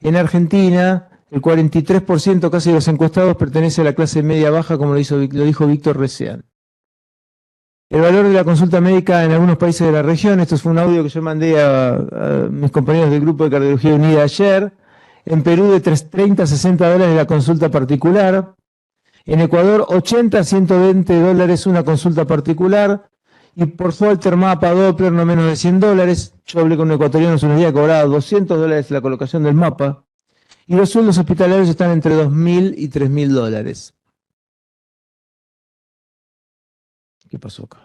en Argentina el 43% casi de los encuestados pertenece a la clase media baja, como lo dijo Víctor recién. El valor de la consulta médica en algunos países de la región, esto fue un audio que yo mandé a mis compañeros del Grupo de Cardiología Unida ayer. En Perú de $30 a $60 la consulta particular. En Ecuador 80 a $120 una consulta particular. Y por Holter, mapa, Doppler no menos de $100. Yo hablé con un ecuatoriano hace unos días, cobraba $200 la colocación del mapa. Y los sueldos hospitalarios están entre $2.000 y $3.000. ¿Qué pasó acá?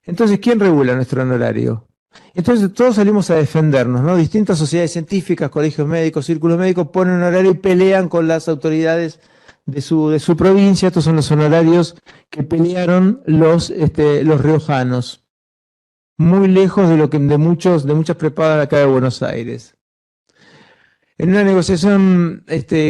Entonces, ¿quién regula nuestro honorario? Entonces, todos salimos a defendernos, ¿no? Distintas sociedades científicas, colegios médicos, círculos médicos ponen un honorario y pelean con las autoridades de su provincia. Estos son los honorarios que pelearon los riojanos, muy lejos de muchas prepagas acá de Buenos Aires. En una negociación,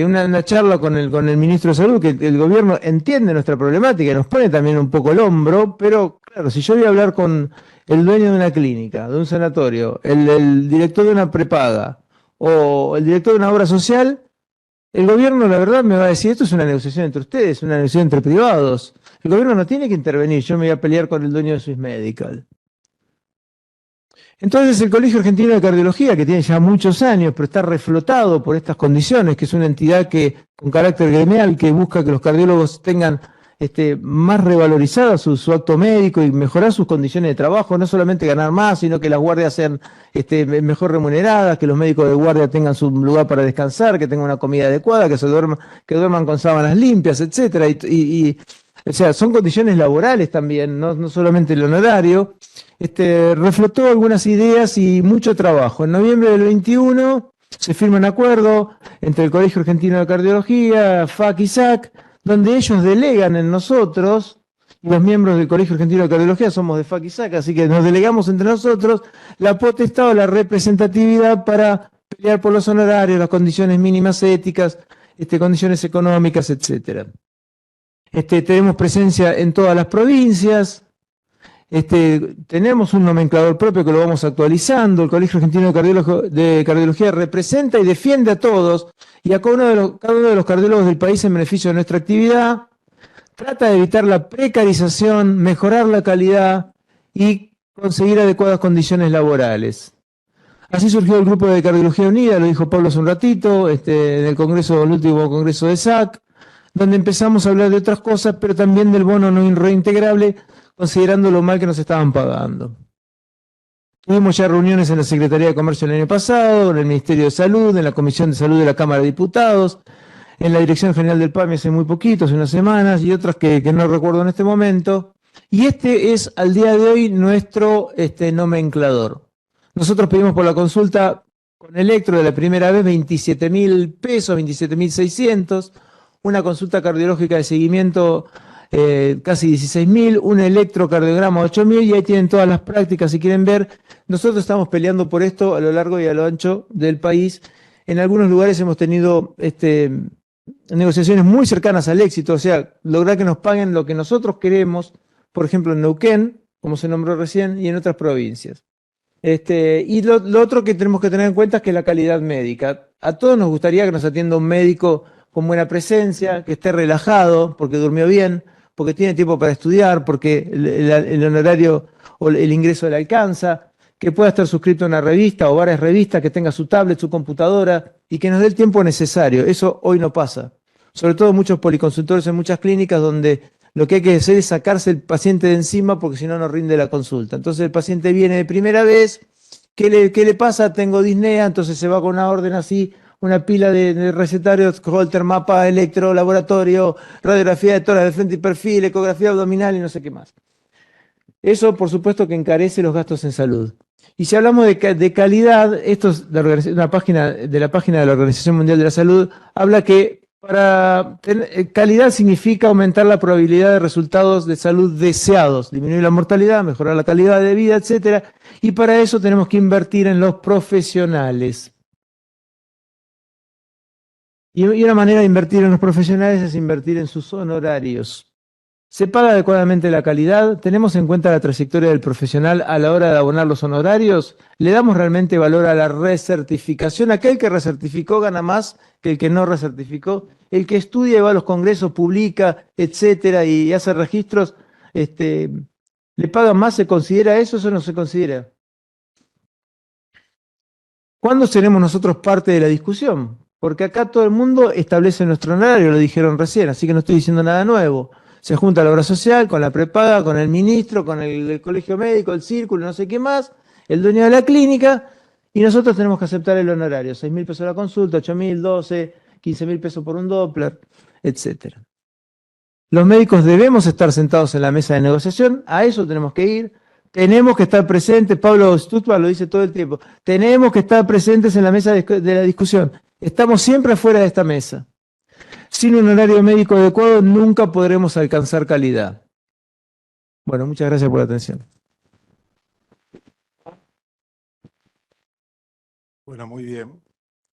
una charla con el ministro de Salud, que el gobierno entiende nuestra problemática y nos pone también un poco el hombro, pero claro, si yo voy a hablar con el dueño de una clínica, de un sanatorio, el director de una prepaga o el director de una obra social, el gobierno, la verdad, me va a decir, esto es una negociación entre ustedes, una negociación entre privados. El gobierno no tiene que intervenir, yo me voy a pelear con el dueño de Swiss Medical. Entonces el Colegio Argentino de Cardiología, que tiene ya muchos años, pero está reflotado por estas condiciones, que es una entidad con carácter gremial que busca que los cardiólogos tengan más revalorizada su acto médico y mejorar sus condiciones de trabajo, no solamente ganar más, sino que las guardias sean mejor remuneradas, que los médicos de guardia tengan su lugar para descansar, que tengan una comida adecuada, que duerman con sábanas limpias, etcétera. O sea, son condiciones laborales también, no solamente el honorario. Reflotó algunas ideas y mucho trabajo. En noviembre del 21 se firma un acuerdo entre el Colegio Argentino de Cardiología, FAC y SAC, donde ellos delegan en nosotros, y los miembros del Colegio Argentino de Cardiología somos de FAC y SAC, así que nos delegamos entre nosotros la potestad o la representatividad para pelear por los honorarios, las condiciones mínimas éticas, condiciones económicas, etcétera. Tenemos presencia en todas las provincias. Tenemos un nomenclador propio que lo vamos actualizando. El Colegio Argentino de Cardiología representa y defiende a todos y a cada uno de los cardiólogos del país en beneficio de nuestra actividad. Trata de evitar la precarización, mejorar la calidad y conseguir adecuadas condiciones laborales. Así surgió el Grupo de Cardiología Unida, lo dijo Pablo hace un ratito, en el último congreso de SAC, donde empezamos a hablar de otras cosas, pero también del bono no reintegrable, considerando lo mal que nos estaban pagando. Tuvimos ya reuniones en la Secretaría de Comercio el año pasado, en el Ministerio de Salud, en la Comisión de Salud de la Cámara de Diputados, en la Dirección General del PAMI hace muy poquito, hace unas semanas, y otras que no recuerdo en este momento. Y este es, al día de hoy, nuestro nomenclador. Nosotros pedimos por la consulta con Electro de la primera vez 27.000 pesos, 27.600, una consulta cardiológica de seguimiento casi 16.000, un electrocardiograma 8.000, y ahí tienen todas las prácticas si quieren ver. Nosotros estamos peleando por esto a lo largo y a lo ancho del país. En algunos lugares hemos tenido negociaciones muy cercanas al éxito, o sea, lograr que nos paguen lo que nosotros queremos, por ejemplo en Neuquén, como se nombró recién, y en otras provincias. Y lo otro que tenemos que tener en cuenta es que la calidad médica. A todos nos gustaría que nos atienda un médico con buena presencia, que esté relajado, porque durmió bien, porque tiene tiempo para estudiar, porque el honorario o el ingreso le alcanza, que pueda estar suscrito a una revista o varias revistas, que tenga su tablet, su computadora y que nos dé el tiempo necesario. Eso hoy no pasa. Sobre todo muchos policonsultores en muchas clínicas donde lo que hay que hacer es sacarse el paciente de encima porque si no, no rinde la consulta. Entonces el paciente viene de primera vez, ¿qué le pasa? Tengo disnea, entonces se va con una orden así, una pila de recetarios, Holter, mapa, electro, laboratorio, radiografía de tórax de frente y perfil, ecografía abdominal y no sé qué más. Eso, por supuesto, que encarece los gastos en salud. Y si hablamos de calidad, esto es de la página de la Organización Mundial de la Salud, habla que calidad significa aumentar la probabilidad de resultados de salud deseados, disminuir la mortalidad, mejorar la calidad de vida, etc. Y para eso tenemos que invertir en los profesionales. Y una manera de invertir en los profesionales es invertir en sus honorarios. ¿Se paga adecuadamente la calidad? ¿Tenemos en cuenta la trayectoria del profesional a la hora de abonar los honorarios? ¿Le damos realmente valor a la recertificación? Aquel que recertificó gana más que el que no recertificó. El que estudia y va a los congresos, publica, etcétera, y hace registros, ¿le pagan más? ¿Se considera eso? ¿Eso no se considera? ¿Cuándo seremos nosotros parte de la discusión? Porque acá todo el mundo establece nuestro honorario, lo dijeron recién, así que no estoy diciendo nada nuevo. Se junta la obra social, con la prepaga, con el ministro, con el colegio médico, el círculo, no sé qué más, el dueño de la clínica, y nosotros tenemos que aceptar el honorario. 6.000 pesos la consulta, 8.000, 12, 15.000 pesos por un Doppler, etc. Los médicos debemos estar sentados en la mesa de negociación, a eso tenemos que ir. Tenemos que estar presentes, Pablo Stutbar lo dice todo el tiempo, tenemos que estar presentes en la mesa de la discusión. Estamos siempre afuera de esta mesa. Sin un horario médico adecuado nunca podremos alcanzar calidad. Bueno, muchas gracias por la atención. Bueno, muy bien.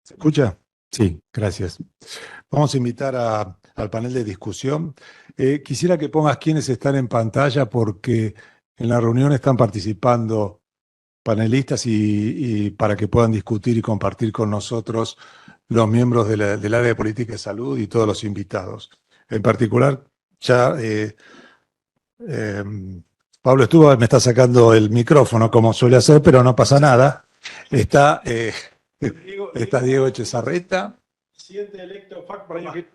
¿Se escucha? Sí, gracias. Vamos a invitar al panel de discusión. Quisiera que pongas quiénes están en pantalla porque en la reunión están participando panelistas y para que puedan discutir y compartir con nosotros los miembros del área de política de salud y todos los invitados. En particular, ya Pablo Stutbar me está sacando el micrófono como suele hacer, pero no pasa nada. Está Diego Echezarreta. Presidente electo para el año que...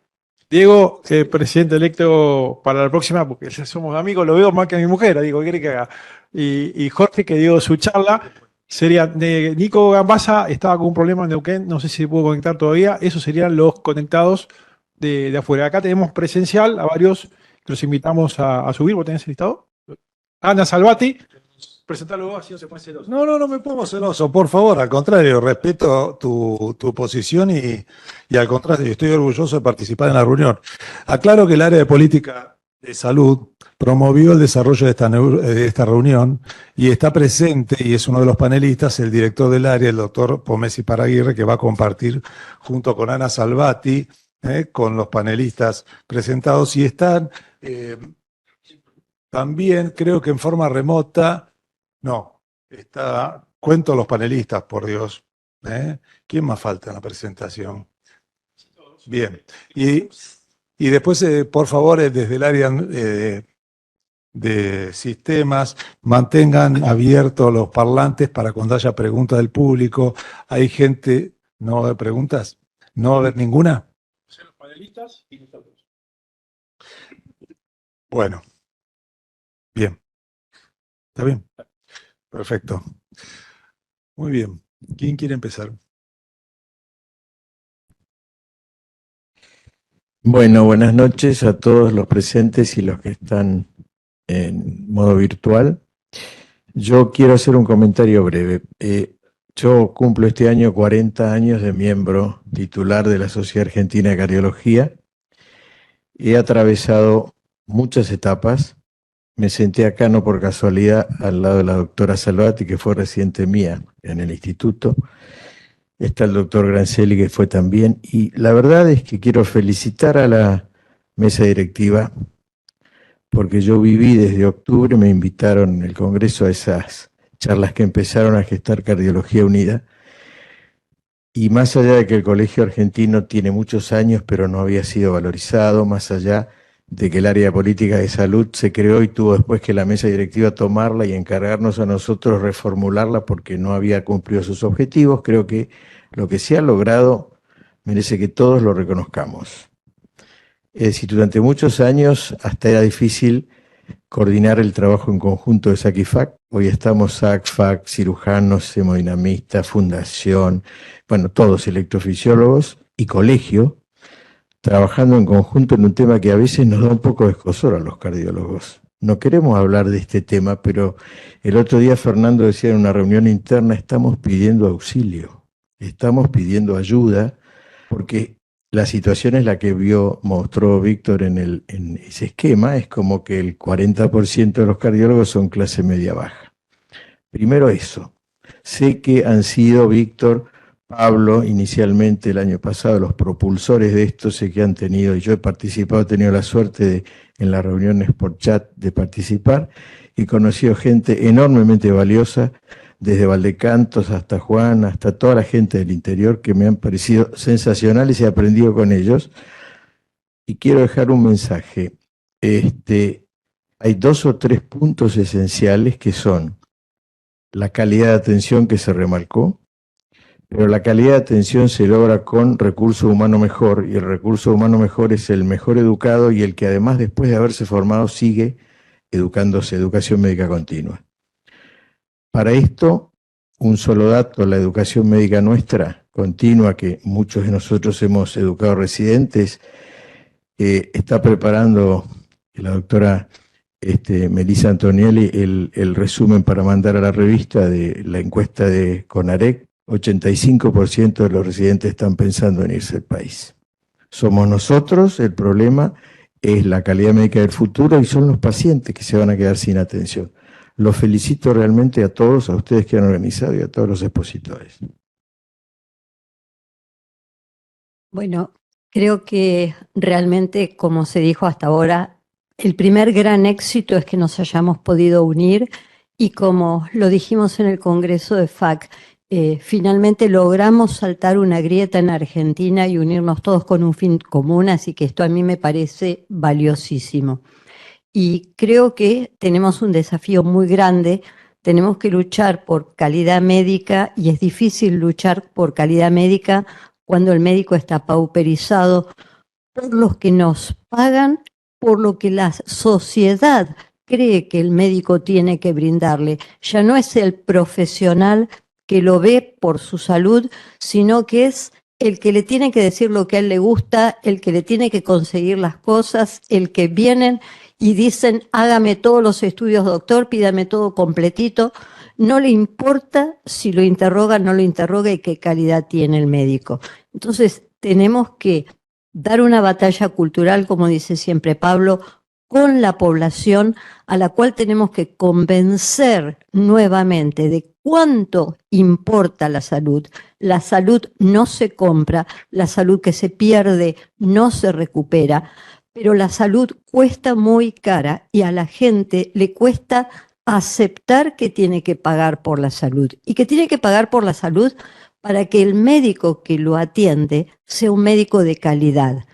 Diego, presidente electo para la próxima, porque ya somos amigos, lo veo más que a mi mujer, digo, ¿qué quiere que haga? Y Jorge, que dio su charla, sería de Nico Gambasa, estaba con un problema en Neuquén, no sé si se pudo conectar todavía, esos serían los conectados de afuera. Acá tenemos presencial a varios que los invitamos a subir. ¿Vos tenés el listado? Ana Salvati. Presentalo vos, así no se pone celoso. No me pongo celoso, por favor, al contrario, respeto tu posición y al contrario, estoy orgulloso de participar en la reunión. Aclaro que el área de política de salud promovió el desarrollo de esta reunión y está presente, y es uno de los panelistas, el director del área, el doctor Pomesi Paraguirre, que va a compartir junto con Ana Salvati, con los panelistas presentados, y están también, creo que en forma remota. No, cuento los panelistas, por Dios. ¿Quién más falta en la presentación? Bien. Y después, por favor, desde el área de sistemas, mantengan abiertos los parlantes para cuando haya preguntas del público. Hay gente, ¿no va a haber preguntas? ¿No va a haber ninguna? Los panelistas y nosotros. Bueno, bien. ¿Está bien? Perfecto. Muy bien. ¿Quién quiere empezar? Bueno, buenas noches a todos los presentes y los que están en modo virtual. Yo quiero hacer un comentario breve. Yo cumplo este año 40 años de miembro titular de la Sociedad Argentina de Cardiología. He atravesado muchas etapas. Me senté acá no por casualidad al lado de la doctora Salvati, que fue residente mía en el instituto. Está el doctor Grancelli, que fue también. Y la verdad es que quiero felicitar a la mesa directiva, porque yo viví desde octubre, me invitaron en el Congreso a esas charlas que empezaron a gestar Cardiología Unida. Y más allá de que el Colegio Argentino tiene muchos años, pero no había sido valorizado, más allá de que el área de política de salud se creó y tuvo después que la mesa directiva tomarla y encargarnos a nosotros reformularla porque no había cumplido sus objetivos, creo que lo que se ha logrado merece que todos lo reconozcamos. Es decir, durante muchos años hasta era difícil coordinar el trabajo en conjunto de SAC y FAC. Hoy estamos SAC, FAC, cirujanos, hemodinamistas, fundación, bueno, todos electrofisiólogos y colegio, trabajando en conjunto en un tema que a veces nos da un poco de escozor a los cardiólogos. No queremos hablar de este tema, pero el otro día Fernando decía en una reunión interna, estamos pidiendo auxilio, estamos pidiendo ayuda, porque la situación es la que mostró Víctor en ese esquema, es como que el 40% de los cardiólogos son clase media baja. Primero eso. Sé que han sido, Víctor, Pablo, inicialmente el año pasado, los propulsores de esto, sé que han tenido, y yo he participado, he tenido la suerte en las reuniones por chat de participar, y he conocido gente enormemente valiosa, desde Valdecantos hasta Juan, hasta toda la gente del interior que me han parecido sensacionales y he aprendido con ellos. Y quiero dejar un mensaje. Hay 2 o 3 puntos esenciales que son la calidad de atención que se remarcó, pero la calidad de atención se logra con recurso humano mejor, y el recurso humano mejor es el mejor educado y el que además después de haberse formado sigue educándose, educación médica continua. Para esto, un solo dato, la educación médica nuestra, continua, que muchos de nosotros hemos educado residentes, está preparando la doctora Melissa Antonielli el resumen para mandar a la revista de la encuesta de CONAREC. 85% de los residentes están pensando en irse del país. Somos nosotros, el problema es la calidad médica del futuro y son los pacientes que se van a quedar sin atención. Los felicito realmente a todos, a ustedes que han organizado y a todos los expositores. Bueno, creo que realmente, como se dijo hasta ahora, el primer gran éxito es que nos hayamos podido unir y como lo dijimos en el Congreso de FAC, finalmente logramos saltar una grieta en Argentina y unirnos todos con un fin común, así que esto a mí me parece valiosísimo. Y creo que tenemos un desafío muy grande, tenemos que luchar por calidad médica y es difícil luchar por calidad médica cuando el médico está pauperizado por los que nos pagan, por lo que la sociedad cree que el médico tiene que brindarle. Ya no es el profesional que lo ve por su salud, sino que es el que le tiene que decir lo que a él le gusta, el que le tiene que conseguir las cosas, el que vienen y dicen, hágame todos los estudios, doctor, pídame todo completito. No le importa si lo interroga, no lo interroga y qué calidad tiene el médico. Entonces, tenemos que dar una batalla cultural, como dice siempre Pablo, con la población a la cual tenemos que convencer nuevamente de cuánto importa la salud. La salud no se compra, la salud que se pierde no se recupera, pero la salud cuesta muy cara y a la gente le cuesta aceptar que tiene que pagar por la salud y que tiene que pagar por la salud para que el médico que lo atiende sea un médico de calidad.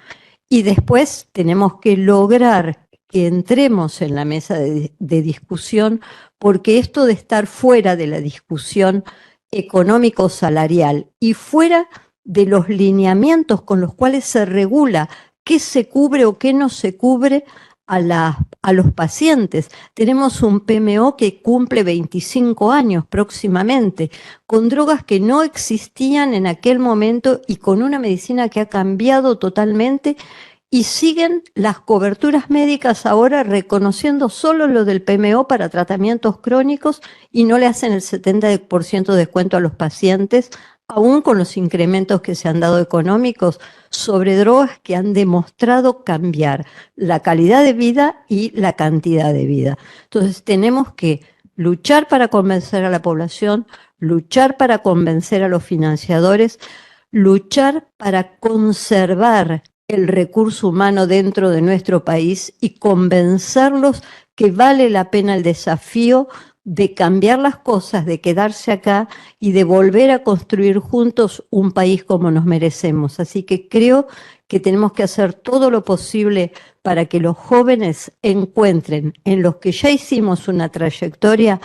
Y después tenemos que lograr que entremos en la mesa de discusión, porque esto de estar fuera de la discusión económico-salarial y fuera de los lineamientos con los cuales se regula qué se cubre o qué no se cubre, a los pacientes. Tenemos un PMO que cumple 25 años próximamente, con drogas que no existían en aquel momento y con una medicina que ha cambiado totalmente, y siguen las coberturas médicas ahora reconociendo solo lo del PMO para tratamientos crónicos y no le hacen el 70% de descuento a los pacientes, aún con los incrementos que se han dado económicos sobre drogas que han demostrado cambiar la calidad de vida y la cantidad de vida. Entonces tenemos que luchar para convencer a la población, luchar para convencer a los financiadores, luchar para conservar el recurso humano dentro de nuestro país y convencerlos que vale la pena el desafío de cambiar las cosas, de quedarse acá y de volver a construir juntos un país como nos merecemos. Así que creo que tenemos que hacer todo lo posible para que los jóvenes encuentren en los que ya hicimos una trayectoria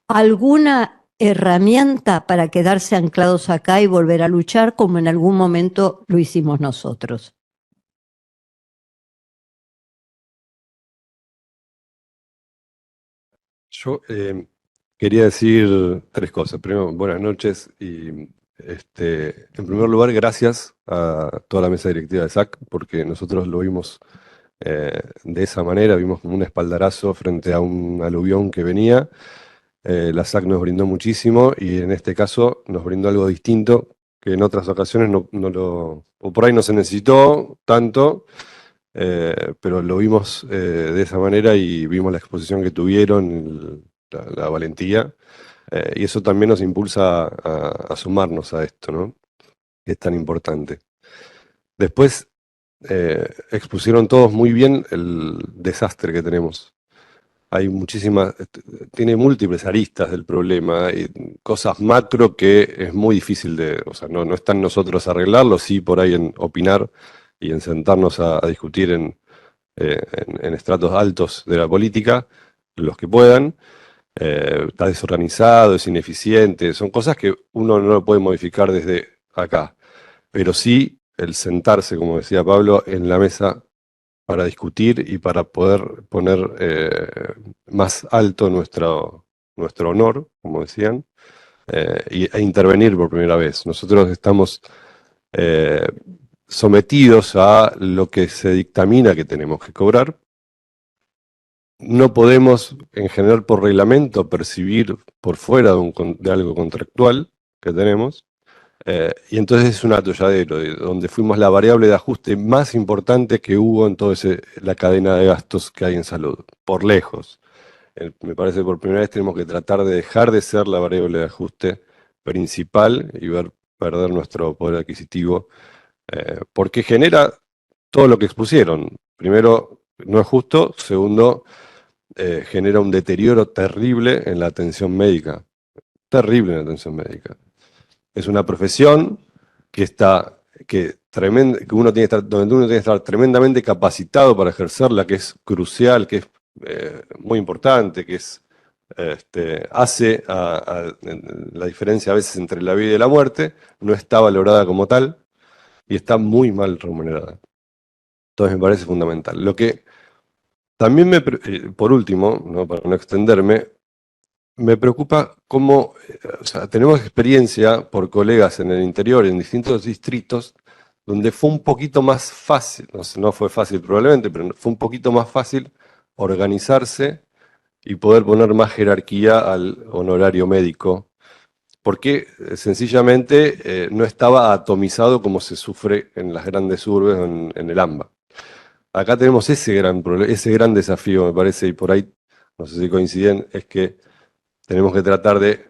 alguna herramienta para quedarse anclados acá y volver a luchar como en algún momento lo hicimos nosotros. Yo quería decir tres cosas. Primero, buenas noches y en primer lugar, gracias a toda la mesa directiva de SAC, porque nosotros lo vimos de esa manera, vimos como un espaldarazo frente a un aluvión que venía. La SAC nos brindó muchísimo y en este caso nos brindó algo distinto que en otras ocasiones o por ahí no se necesitó tanto. Pero lo vimos de esa manera y vimos la exposición que tuvieron, la valentía, y eso también nos impulsa a sumarnos a esto, ¿no? Que es tan importante. Después expusieron todos muy bien el desastre que tenemos. Hay tiene múltiples aristas del problema, y cosas macro que es muy difícil o sea, no está en nosotros arreglarlo, sí por ahí en opinar y en sentarnos a discutir en estratos altos de la política, los que puedan. Está desorganizado, es ineficiente, son cosas que uno no lo puede modificar desde acá, pero sí el sentarse, como decía Pablo, en la mesa para discutir y para poder poner más alto nuestro honor, como decían, e intervenir por primera vez. Nosotros estamos sometidos a lo que se dictamina que tenemos que cobrar. No podemos, en general, por reglamento, percibir por fuera de algo contractual que tenemos. Y entonces es un atolladero, donde fuimos la variable de ajuste más importante que hubo en toda la cadena de gastos que hay en salud, por lejos. Me parece que por primera vez tenemos que tratar de dejar de ser la variable de ajuste principal y ver perder nuestro poder adquisitivo, porque genera todo lo que expusieron. Primero, no es justo. Segundo, genera un deterioro terrible en la atención médica. Terrible en la atención médica. Es una profesión donde uno tiene que estar tremendamente capacitado para ejercerla, que es crucial, que es muy importante, que hace la diferencia a veces entre la vida y la muerte. No está valorada como tal y está muy mal remunerada. Entonces me parece fundamental. Lo que también por último, ¿no? Para no extenderme, me preocupa cómo, o sea, tenemos experiencia por colegas en el interior, en distintos distritos, donde fue un poquito más fácil, no fue fácil probablemente, pero fue un poquito más fácil organizarse y poder poner más jerarquía al honorario médico, porque sencillamente no estaba atomizado como se sufre en las grandes urbes, en el AMBA. Acá tenemos ese gran desafío, me parece, y por ahí, no sé si coinciden, es que tenemos que tratar de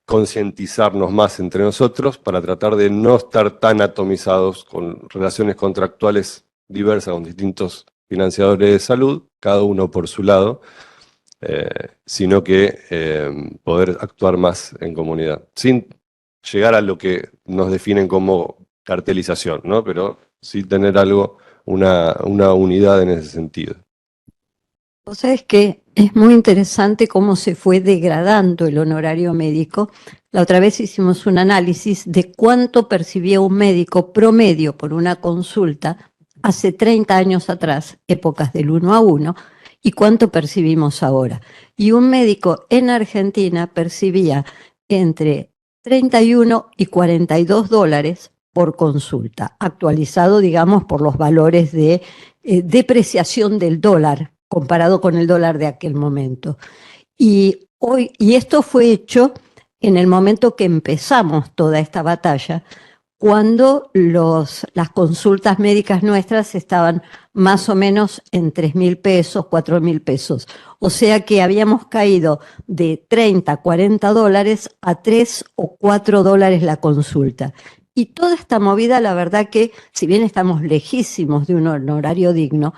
concientizarnos más entre nosotros para tratar de no estar tan atomizados con relaciones contractuales diversas con distintos financiadores de salud, cada uno por su lado, sino que poder actuar más en comunidad, sin llegar a lo que nos definen como cartelización, ¿no? Pero sí tener una unidad en ese sentido. Vos sabés que es muy interesante cómo se fue degradando el honorario médico. La otra vez hicimos un análisis de cuánto percibía un médico promedio por una consulta hace 30 años atrás, épocas del 1 a 1, y cuánto percibimos ahora. Y un médico en Argentina percibía entre 31 y 42 dólares por consulta, actualizado, digamos, por los valores de depreciación del dólar comparado con el dólar de aquel momento. Y esto fue hecho en el momento que empezamos toda esta batalla, cuando las consultas médicas nuestras estaban más o menos en 3.000 pesos, 4.000 pesos. O sea que habíamos caído de 30, 40 dólares a 3 o 4 dólares la consulta. Y toda esta movida, la verdad que, si bien estamos lejísimos de un honorario digno,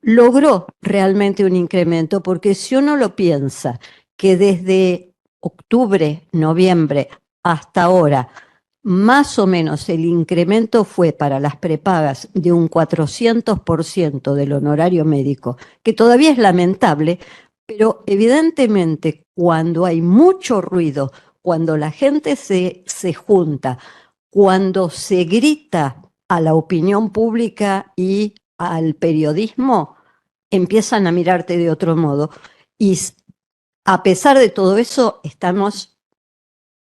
logró realmente un incremento, porque si uno lo piensa, que desde octubre, noviembre hasta ahora, más o menos el incremento fue para las prepagas de un 400% del honorario médico, que todavía es lamentable, pero evidentemente cuando hay mucho ruido, cuando la gente se junta, cuando se grita a la opinión pública y al periodismo, empiezan a mirarte de otro modo. Y a pesar de todo eso, estamos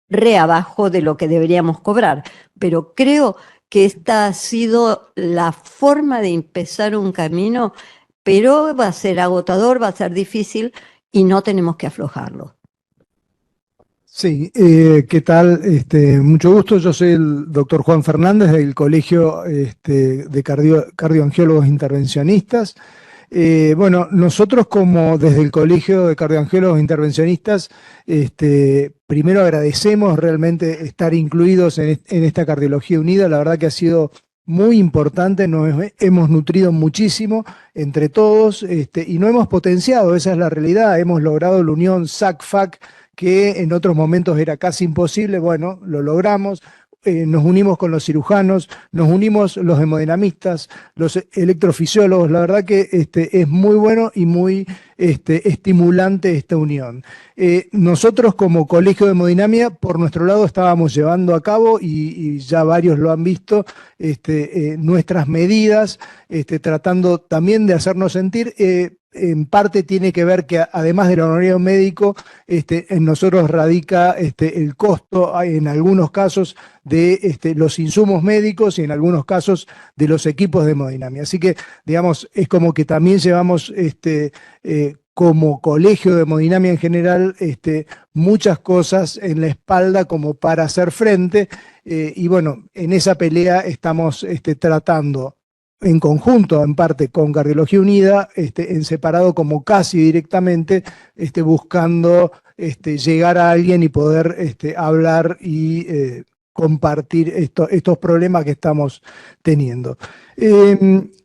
re abajo de lo que deberíamos cobrar. Pero creo que esta ha sido la forma de empezar un camino, pero va a ser agotador, va a ser difícil y no tenemos que aflojarlo. Sí, ¿qué tal? Mucho gusto. Yo soy el doctor Juan Fernández del Colegio de Cardioangiólogos Intervencionistas. Bueno, nosotros como desde el Colegio de Cardioangiólogos Intervencionistas, primero agradecemos realmente estar incluidos en esta Cardiología Unida. La verdad que ha sido muy importante, nos hemos nutrido muchísimo entre todos y no hemos potenciado, esa es la realidad. Hemos logrado la unión SAC-FAC, que en otros momentos era casi imposible. Bueno, lo logramos. Nos unimos con los cirujanos, nos unimos los hemodinamistas, los electrofisiólogos. La verdad que es muy bueno y muy estimulante esta unión. Nosotros como Colegio de Hemodinamia, por nuestro lado, estábamos llevando a cabo, y ya varios lo han visto, nuestras medidas, tratando también de hacernos sentir. En parte tiene que ver que además del honorario médico, en nosotros radica el costo, en algunos casos, de los insumos médicos y en algunos casos de los equipos de hemodinamia. Así que, digamos, es como que también llevamos como colegio de hemodinamia en general, muchas cosas en la espalda como para hacer frente, y bueno, en esa pelea estamos tratando en conjunto, en parte con Cardiología Unida, en separado como casi directamente, buscando llegar a alguien y poder hablar y compartir estos problemas que estamos teniendo.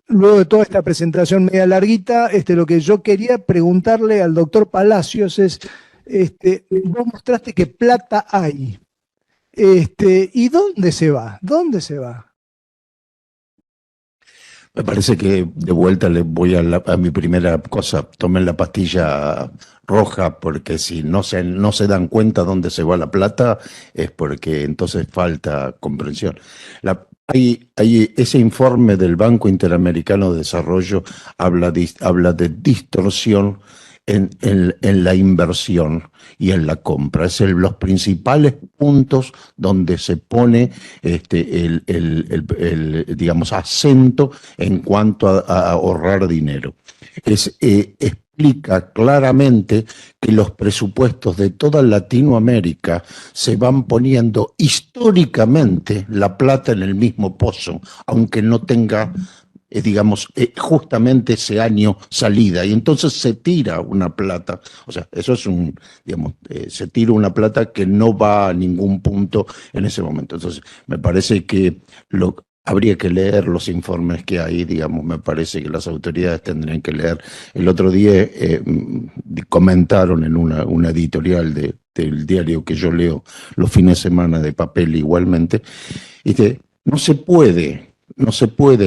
Luego de toda esta presentación media larguita, lo que yo quería preguntarle al doctor Palacios es, vos mostraste que plata hay, ¿y dónde se va? ¿Dónde se va? Me parece que de vuelta le voy a mi primera cosa, tomen la pastilla roja, porque si no se dan cuenta dónde se va la plata, es porque entonces falta comprensión. Hay ese informe del Banco Interamericano de Desarrollo habla de distorsión en la inversión y en la compra. Es los principales puntos donde se pone digamos, acento en cuanto a ahorrar dinero. Explica claramente que los presupuestos de toda Latinoamérica se van poniendo históricamente la plata en el mismo pozo, aunque no tenga digamos, justamente ese año salida, y entonces se tira una plata, o sea, eso es digamos, se tira una plata que no va a ningún punto en ese momento. Entonces, me parece que habría que leer los informes que hay, digamos, me parece que las autoridades tendrían que leer. El otro día comentaron en una editorial del diario que yo leo los fines de semana, de papel igualmente, y que no se puede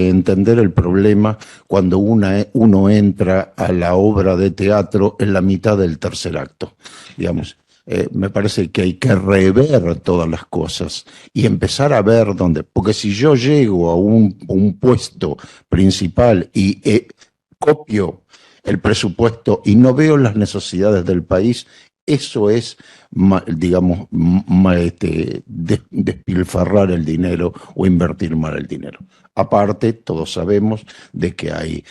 entender el problema cuando uno entra a la obra de teatro en la mitad del tercer acto, digamos. me parece que hay que rever todas las cosas y empezar a ver dónde, porque si yo llego a un puesto principal y copio el presupuesto y no veo las necesidades del país, eso es, digamos, despilfarrar el dinero o invertir mal el dinero. Aparte, todos sabemos de que hay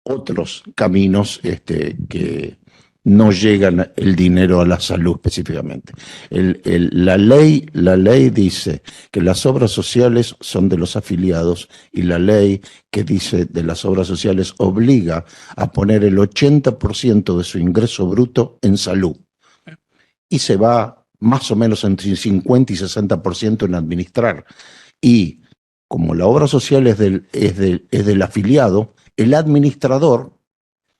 otros caminos que no llegan el dinero a la salud específicamente. La ley dice que las obras sociales son de los afiliados y la ley que dice de las obras sociales obliga a poner el 80% de su ingreso bruto en salud y se va más o menos entre 50 y 60% en administrar. Y como la obra social es del afiliado, el administrador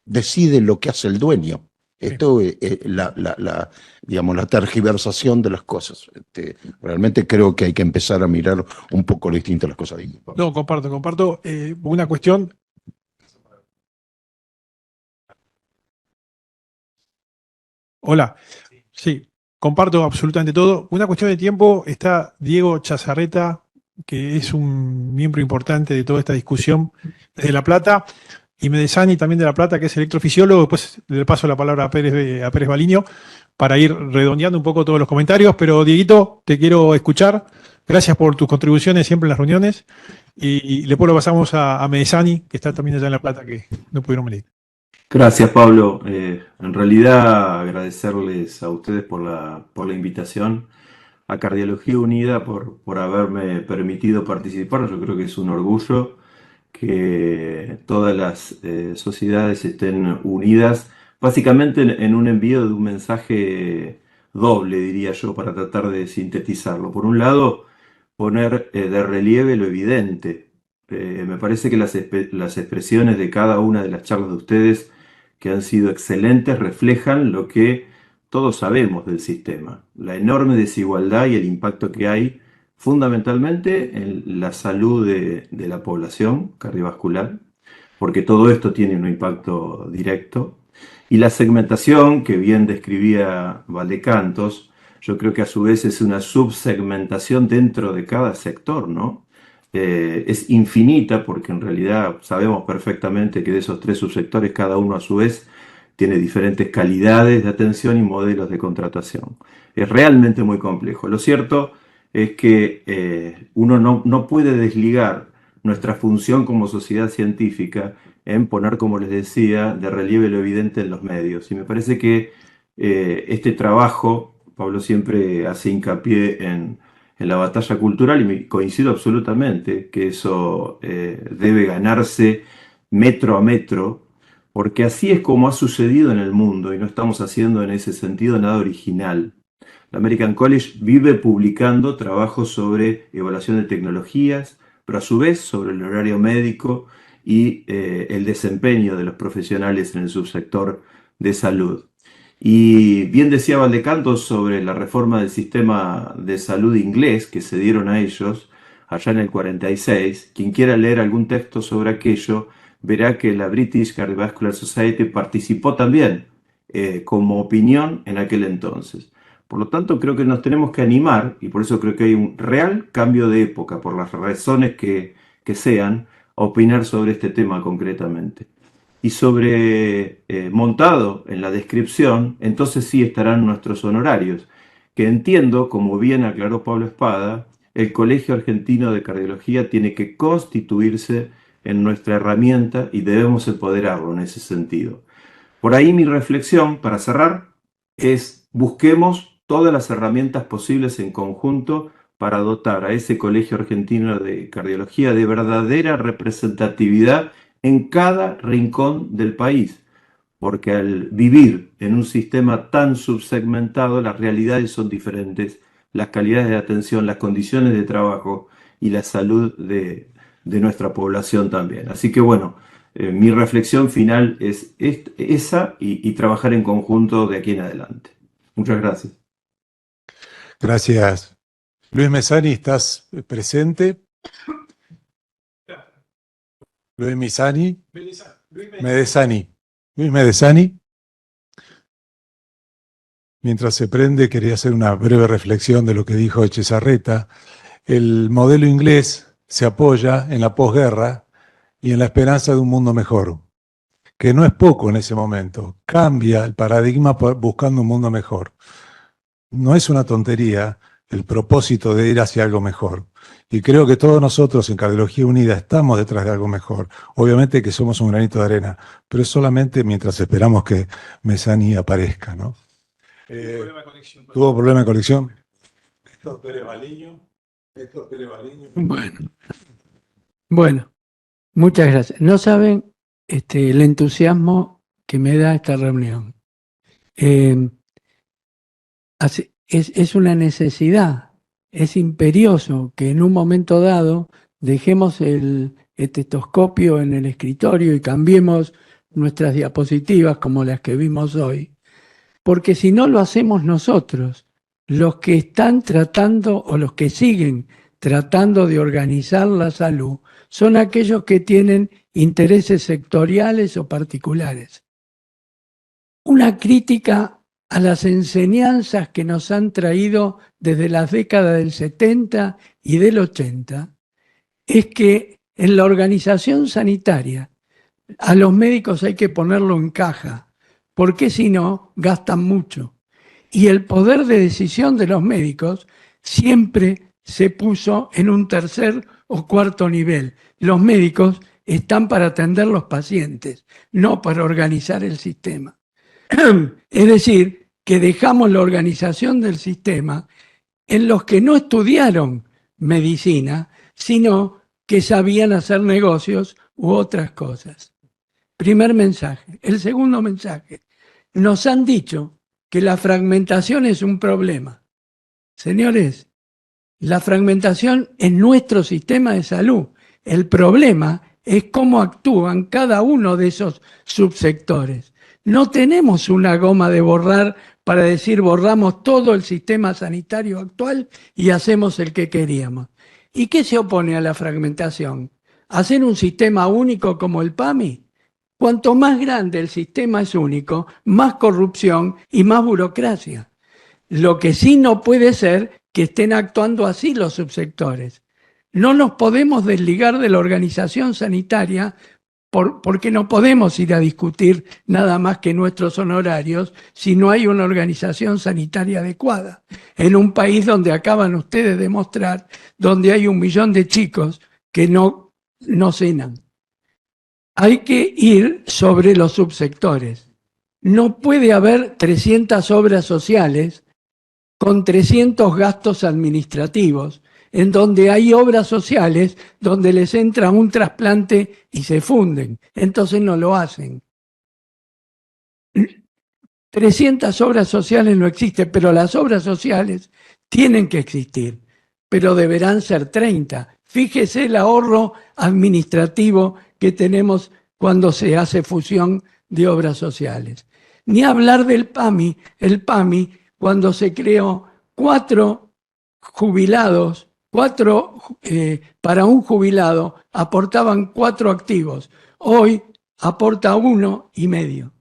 decide lo que hace el dueño. Esto es digamos, la tergiversación de las cosas. Realmente creo que hay que empezar a mirar un poco distinto las cosas. No, comparto. Una cuestión. Hola. Sí, comparto absolutamente todo. Una cuestión de tiempo, está Diego Chazarreta, que es un miembro importante de toda esta discusión desde La Plata, y Medesani también de La Plata, que es electrofisiólogo. Después le paso la palabra a Pérez Baliño para ir redondeando un poco todos los comentarios. Pero Dieguito, te quiero escuchar. Gracias por tus contribuciones siempre en las reuniones. Y después lo pasamos a Medesani, que está también allá en La Plata, que no pudieron venir. Gracias, Pablo. En realidad, agradecerles a ustedes por la invitación, a Cardiología Unida por haberme permitido participar. Yo creo que es un orgullo que todas las sociedades estén unidas, básicamente en un envío de un mensaje doble, diría yo, para tratar de sintetizarlo. Por un lado, poner de relieve lo evidente. Me parece que las expresiones de cada una de las charlas de ustedes, que han sido excelentes, reflejan lo que todos sabemos del sistema, la enorme desigualdad y el impacto que hay fundamentalmente en la salud de la población cardiovascular, porque todo esto tiene un impacto directo, y la segmentación que bien describía Valdecantos, yo creo que a su vez es una subsegmentación dentro de cada sector, ¿no? Es infinita porque en realidad sabemos perfectamente que de esos 3 subsectores cada uno a su vez tiene diferentes calidades de atención y modelos de contratación. Es realmente muy complejo. Lo cierto es que uno no puede desligar nuestra función como sociedad científica en poner, como les decía, de relieve lo evidente en los medios. Y me parece que este trabajo, Pablo siempre hace hincapié en la batalla cultural y coincido absolutamente que eso debe ganarse metro a metro, porque así es como ha sucedido en el mundo y no estamos haciendo en ese sentido nada original. La American College vive publicando trabajos sobre evaluación de tecnologías, pero a su vez sobre el horario médico y el desempeño de los profesionales en el subsector de salud. Y bien decía Valdecantos sobre la reforma del sistema de salud inglés que se dieron a ellos allá en el 46. Quien quiera leer algún texto sobre aquello verá que la British Cardiovascular Society participó también como opinión en aquel entonces. Por lo tanto, creo que nos tenemos que animar, y por eso creo que hay un real cambio de época, por las razones que sean, a opinar sobre este tema concretamente. Y sobre montado en la descripción, entonces sí estarán nuestros honorarios, que entiendo, como bien aclaró Pablo Espada, el Colegio Argentino de Cardiología tiene que constituirse en nuestra herramienta y debemos empoderarlo en ese sentido. Por ahí mi reflexión, para cerrar, es busquemos todas las herramientas posibles en conjunto para dotar a ese Colegio Argentino de Cardiología de verdadera representatividad en cada rincón del país, porque al vivir en un sistema tan subsegmentado, las realidades son diferentes, las calidades de atención, las condiciones de trabajo y la salud de nuestra población también. Así que bueno, mi reflexión final es esa y trabajar en conjunto de aquí en adelante. Muchas gracias. Gracias. Luis Medesani, ¿estás presente? Luis Medesani. Luis Medesani. mientras se prende, quería hacer una breve reflexión de lo que dijo Echezarreta. El modelo inglés se apoya en la posguerra y en la esperanza de un mundo mejor, que no es poco en ese momento. Cambia el paradigma buscando un mundo mejor. No es una tontería el propósito de ir hacia algo mejor. Y creo que todos nosotros en Cardiología Unida estamos detrás de algo mejor. Obviamente que somos un granito de arena, pero es solamente mientras esperamos que Mesani aparezca, ¿no? ¿Tuvo problema de conexión? Héctor Pérez Baliño. Bueno, muchas gracias. No saben el entusiasmo que me da esta reunión. Es una necesidad, es imperioso que en un momento dado dejemos el estetoscopio en el escritorio y cambiemos nuestras diapositivas como las que vimos hoy, porque si no lo hacemos nosotros, los que están tratando o los que siguen tratando de organizar la salud son aquellos que tienen intereses sectoriales o particulares. Una crítica a las enseñanzas que nos han traído desde las décadas del 70 y del 80 es que en la organización sanitaria a los médicos hay que ponerlo en caja, porque si no gastan mucho. Y el poder de decisión de los médicos siempre se puso en un tercer o cuarto nivel. Los médicos están para atender los pacientes, no para organizar el sistema. Es decir, que dejamos la organización del sistema en los que no estudiaron medicina, sino que sabían hacer negocios u otras cosas. Primer mensaje. El segundo mensaje. Nos han dicho que la fragmentación es un problema. Señores, la fragmentación es nuestro sistema de salud. El problema es cómo actúan cada uno de esos subsectores. No tenemos una goma de borrar para decir borramos todo el sistema sanitario actual y hacemos el que queríamos. ¿Y qué se opone a la fragmentación? ¿Hacer un sistema único como el PAMI? Cuanto más grande el sistema es único, más corrupción y más burocracia. Lo que sí no puede ser que estén actuando así los subsectores. No nos podemos desligar de la organización sanitaria porque no podemos ir a discutir nada más que nuestros honorarios si no hay una organización sanitaria adecuada. En un país donde acaban ustedes de mostrar, donde hay 1 millón de chicos que no cenan. Hay que ir sobre los subsectores. No puede haber 300 obras sociales con 300 gastos administrativos, en donde hay obras sociales donde les entra un trasplante y se funden. Entonces no lo hacen. 300 obras sociales no existen, pero las obras sociales tienen que existir, pero deberán ser 30. Fíjese el ahorro administrativo que tenemos cuando se hace fusión de obras sociales. Ni hablar del PAMI. El PAMI, cuando se creó, 4 jubilados, para un jubilado aportaban 4 activos. Hoy aporta 1,5.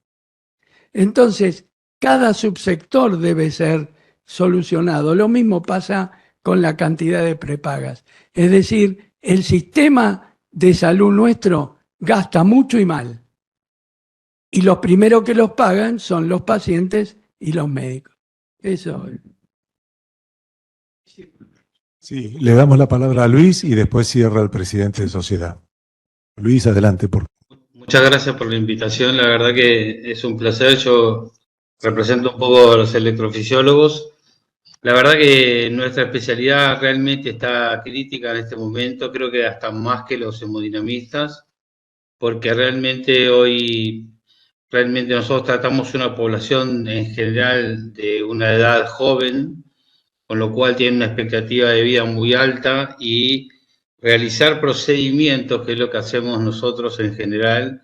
Entonces, cada subsector debe ser solucionado. Lo mismo pasa con la cantidad de prepagas. Es decir, el sistema de salud nuestro gasta mucho y mal. Y los primeros que los pagan son los pacientes y los médicos. Eso. Sí, le damos la palabra a Luis y después cierra el presidente de sociedad. Luis, adelante, por favor. Muchas gracias por la invitación. La verdad que es un placer. Yo represento un poco a los electrofisiólogos. La verdad que nuestra especialidad realmente está crítica en este momento. Creo que hasta más que los hemodinamistas, porque realmente hoy nosotros tratamos una población en general de una edad joven, con lo cual tiene una expectativa de vida muy alta, y realizar procedimientos, que es lo que hacemos nosotros en general,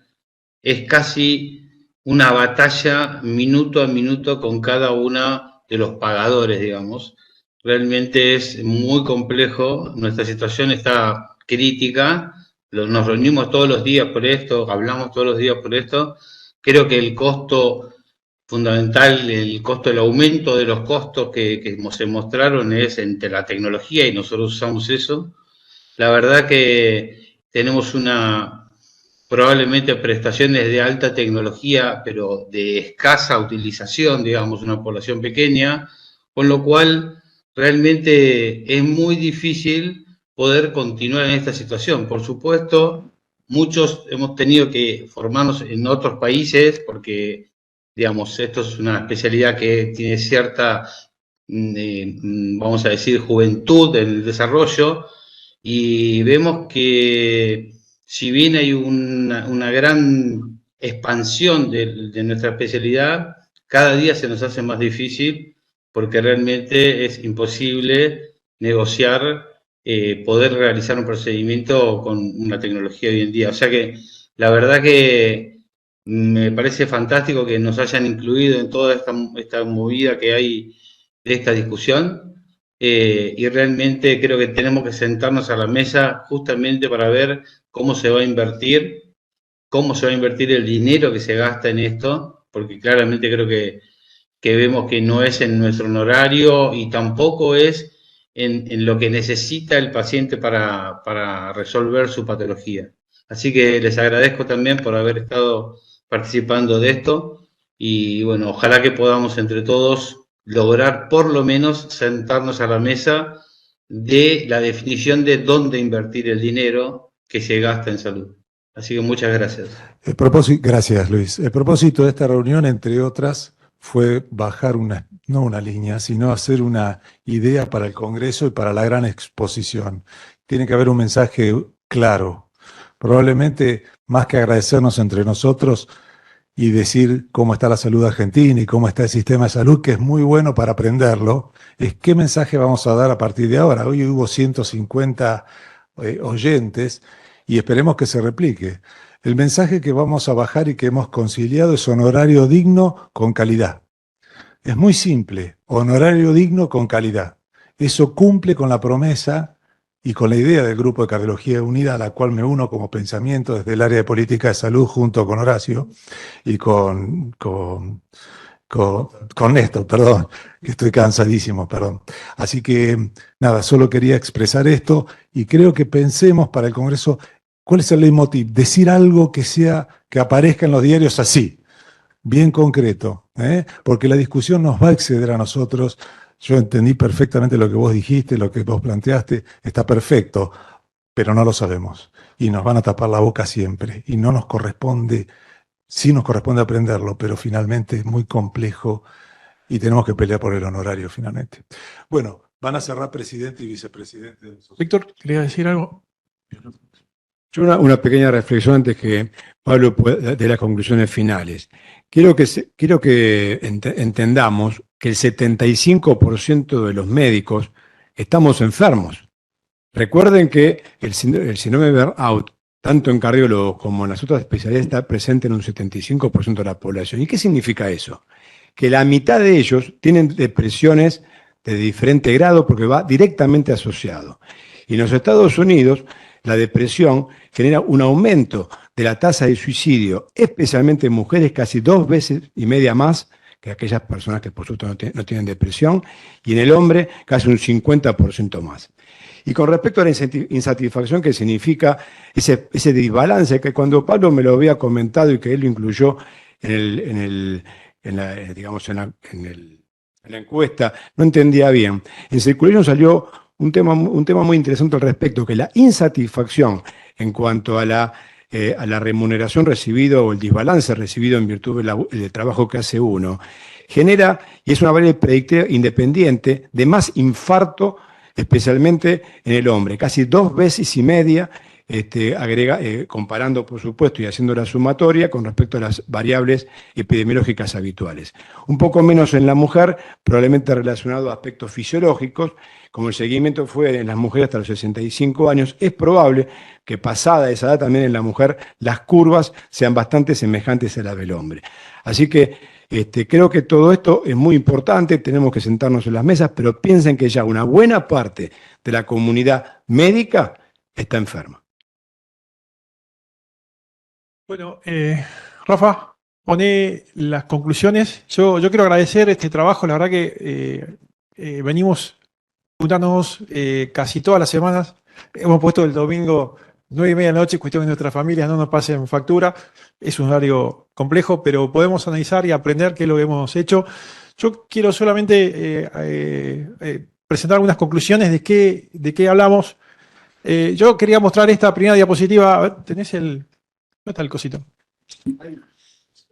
es casi una batalla minuto a minuto con cada uno de los pagadores, digamos. Realmente es muy complejo, nuestra situación está crítica, nos reunimos todos los días por esto, hablamos todos los días por esto. Creo que el costo fundamental el costo, el aumento de los costos que se mostraron es entre la tecnología y nosotros usamos eso. La verdad que tenemos probablemente prestaciones de alta tecnología, pero de escasa utilización, digamos, una población pequeña, con lo cual realmente es muy difícil poder continuar en esta situación. Por supuesto, muchos hemos tenido que formarnos en otros países porque, digamos, esto es una especialidad que tiene cierta, vamos a decir, juventud en el desarrollo, y vemos que si bien hay una gran expansión de nuestra especialidad, cada día se nos hace más difícil porque realmente es imposible negociar, poder realizar un procedimiento con una tecnología hoy en día. O sea que la verdad que me parece fantástico que nos hayan incluido en toda esta movida que hay de esta discusión. Y realmente creo que tenemos que sentarnos a la mesa justamente para ver cómo se va a invertir el dinero que se gasta en esto, porque claramente creo que vemos que no es en nuestro honorario y tampoco es en lo que necesita el paciente para resolver su patología. Así que les agradezco también por haber estado participando de esto y bueno, ojalá que podamos entre todos lograr por lo menos sentarnos a la mesa de la definición de dónde invertir el dinero que se gasta en salud. Así que muchas gracias. Gracias, Luis. El propósito de esta reunión, entre otras, fue bajar no una línea, sino hacer una idea para el Congreso y para la gran exposición. Tiene que haber un mensaje claro. Probablemente, más que agradecernos entre nosotros y decir cómo está la salud argentina y cómo está el sistema de salud, que es muy bueno para aprenderlo, es qué mensaje vamos a dar a partir de ahora. Hoy hubo 150 oyentes y esperemos que se replique. El mensaje que vamos a bajar y que hemos conciliado es honorario digno con calidad. Es muy simple, honorario digno con calidad. Eso cumple con la promesa y con la idea del Grupo de Cardiología Unida, a la cual me uno como pensamiento desde el área de política de salud junto con Horacio y con Néstor, perdón, que estoy cansadísimo, perdón. Así que nada, solo quería expresar esto y creo que pensemos para el Congreso cuál es el leitmotiv, decir algo que aparezca en los diarios así, bien concreto, porque la discusión nos va a exceder a nosotros. Yo entendí perfectamente lo que vos dijiste, lo que vos planteaste, está perfecto, pero no lo sabemos. Y nos van a tapar la boca siempre. Y no nos corresponde, sí nos corresponde aprenderlo, pero finalmente es muy complejo y tenemos que pelear por el honorario finalmente. Bueno, van a cerrar presidente y vicepresidente. Víctor, ¿quería decir algo? Yo una pequeña reflexión antes que Pablo de las conclusiones finales. Quiero que entendamos que el 75% de los médicos estamos enfermos. Recuerden que el síndrome de burnout, tanto en cardiólogos como en las otras especialidades, está presente en un 75% de la población. ¿Y qué significa eso? Que la mitad de ellos tienen depresiones de diferente grado porque va directamente asociado. Y en los Estados Unidos, la depresión genera un aumento de la tasa de suicidio, especialmente en mujeres, casi 2,5 veces más que aquellas personas que por supuesto no tienen depresión, y en el hombre casi un 50% más. Y con respecto a la insatisfacción, que significa ese desbalance, que cuando Pablo me lo había comentado y que él lo incluyó en la encuesta, no entendía bien. En Circulation salió un tema muy interesante al respecto, que la insatisfacción en cuanto a la remuneración recibida o el desbalance recibido en virtud del trabajo que hace uno, genera, y es una variable predictiva independiente, de más infarto, especialmente en el hombre, casi 2,5 veces, agrega, comparando por supuesto y haciendo la sumatoria con respecto a las variables epidemiológicas habituales. Un poco menos en la mujer, probablemente relacionado a aspectos fisiológicos, como el seguimiento fue en las mujeres hasta los 65 años, es probable que pasada esa edad también en la mujer las curvas sean bastante semejantes a las del hombre. Así que creo que todo esto es muy importante, tenemos que sentarnos en las mesas, pero piensen que ya una buena parte de la comunidad médica está enferma. Bueno, Rafa. pone las conclusiones. Yo quiero agradecer este trabajo, la verdad que venimos juntándonos casi todas las semanas. Hemos puesto el domingo 9:30 de la noche, cuestión que nuestras familias no nos pasen factura. Es un horario complejo, pero podemos analizar y aprender qué es lo que hemos hecho. Yo quiero solamente presentar algunas conclusiones de qué hablamos. Yo quería mostrar esta primera diapositiva. A ver, ¿tenés el...? ¿Dónde está el cosito? El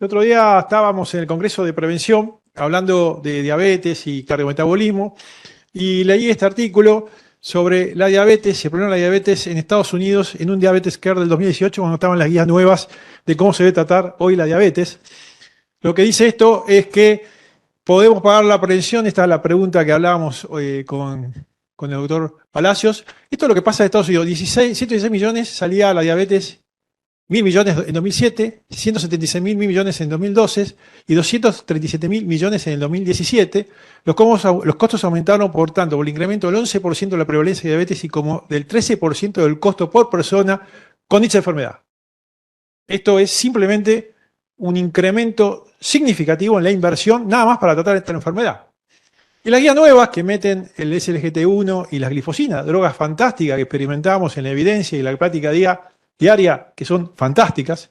otro día estábamos en el Congreso de Prevención hablando de diabetes y cardiometabolismo y leí este artículo sobre la diabetes, el problema de la diabetes en Estados Unidos en un Diabetes Care del 2018 cuando estaban las guías nuevas de cómo se debe tratar hoy la diabetes. Lo que dice esto es que podemos pagar la prevención. Esta es la pregunta que hablábamos con el doctor Palacios. Esto es lo que pasa en Estados Unidos. 116 millones salía la diabetes, 1.000 millones en 2007, 176.000 millones en 2012 y 237.000 millones en el 2017. Los costos aumentaron, por tanto, por el incremento del 11% de la prevalencia de diabetes y como del 13% del costo por persona con dicha enfermedad. Esto es simplemente un incremento significativo en la inversión, nada más para tratar esta enfermedad. Y las guías nuevas que meten el SGLT1 y las glifosinas, drogas fantásticas que experimentamos en la evidencia y la práctica diaria, que son fantásticas,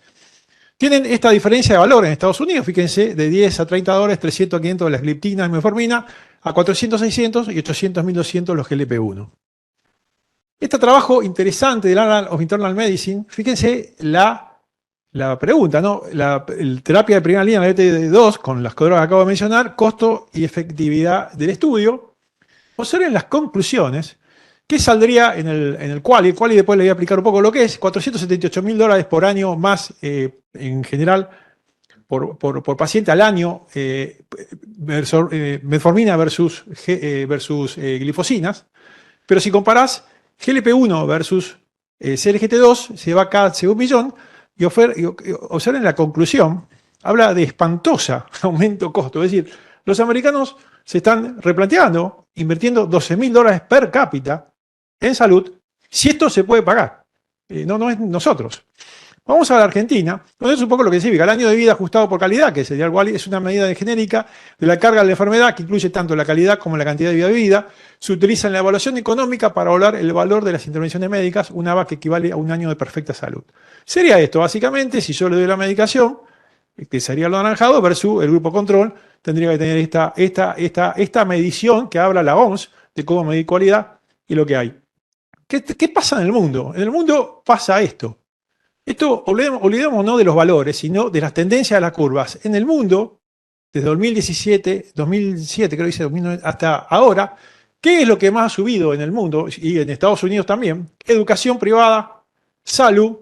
tienen esta diferencia de valor en Estados Unidos. Fíjense, de 10 a 30 dólares, 300 a 500 de las gliptinas y metformina, a 400 a 600 y 800 a 1200 los GLP-1. Este trabajo interesante del Annals of Internal Medicine, fíjense la pregunta, ¿no? El terapia de primera línea, la BT2, con las drogas que acabo de mencionar, costo y efectividad del estudio. Observen las conclusiones. ¿Qué saldría en el QALY? El QALY después le voy a explicar un poco lo que es. $478.000 por año más en general por paciente al año, metformina versus glifosinas. Pero si comparás GLP-1 versus SGLT2, se va cada segundo millón. Y observen la conclusión, habla de espantosa aumento costo. Es decir, los americanos se están replanteando, invirtiendo $12.000 per cápita en salud, si esto se puede pagar. No es nosotros. Vamos a la Argentina, donde es un poco lo que significa el año de vida ajustado por calidad, que sería igual, es una medida genérica de la carga de la enfermedad que incluye tanto la calidad como la cantidad de vida vivida. Se utiliza en la evaluación económica para evaluar el valor de las intervenciones médicas, una AVA que equivale a un año de perfecta salud. Sería esto, básicamente, si yo le doy la medicación, que sería lo anaranjado, versus el grupo control, tendría que tener esta medición que habla la OMS de cómo medir calidad y lo que hay. ¿Qué pasa en el mundo? En el mundo pasa esto. Esto, olvidémonos de los valores, sino de las tendencias de las curvas. En el mundo, desde 2007, creo que dice 2009, hasta ahora, ¿qué es lo que más ha subido en el mundo y en Estados Unidos también? Educación privada, salud,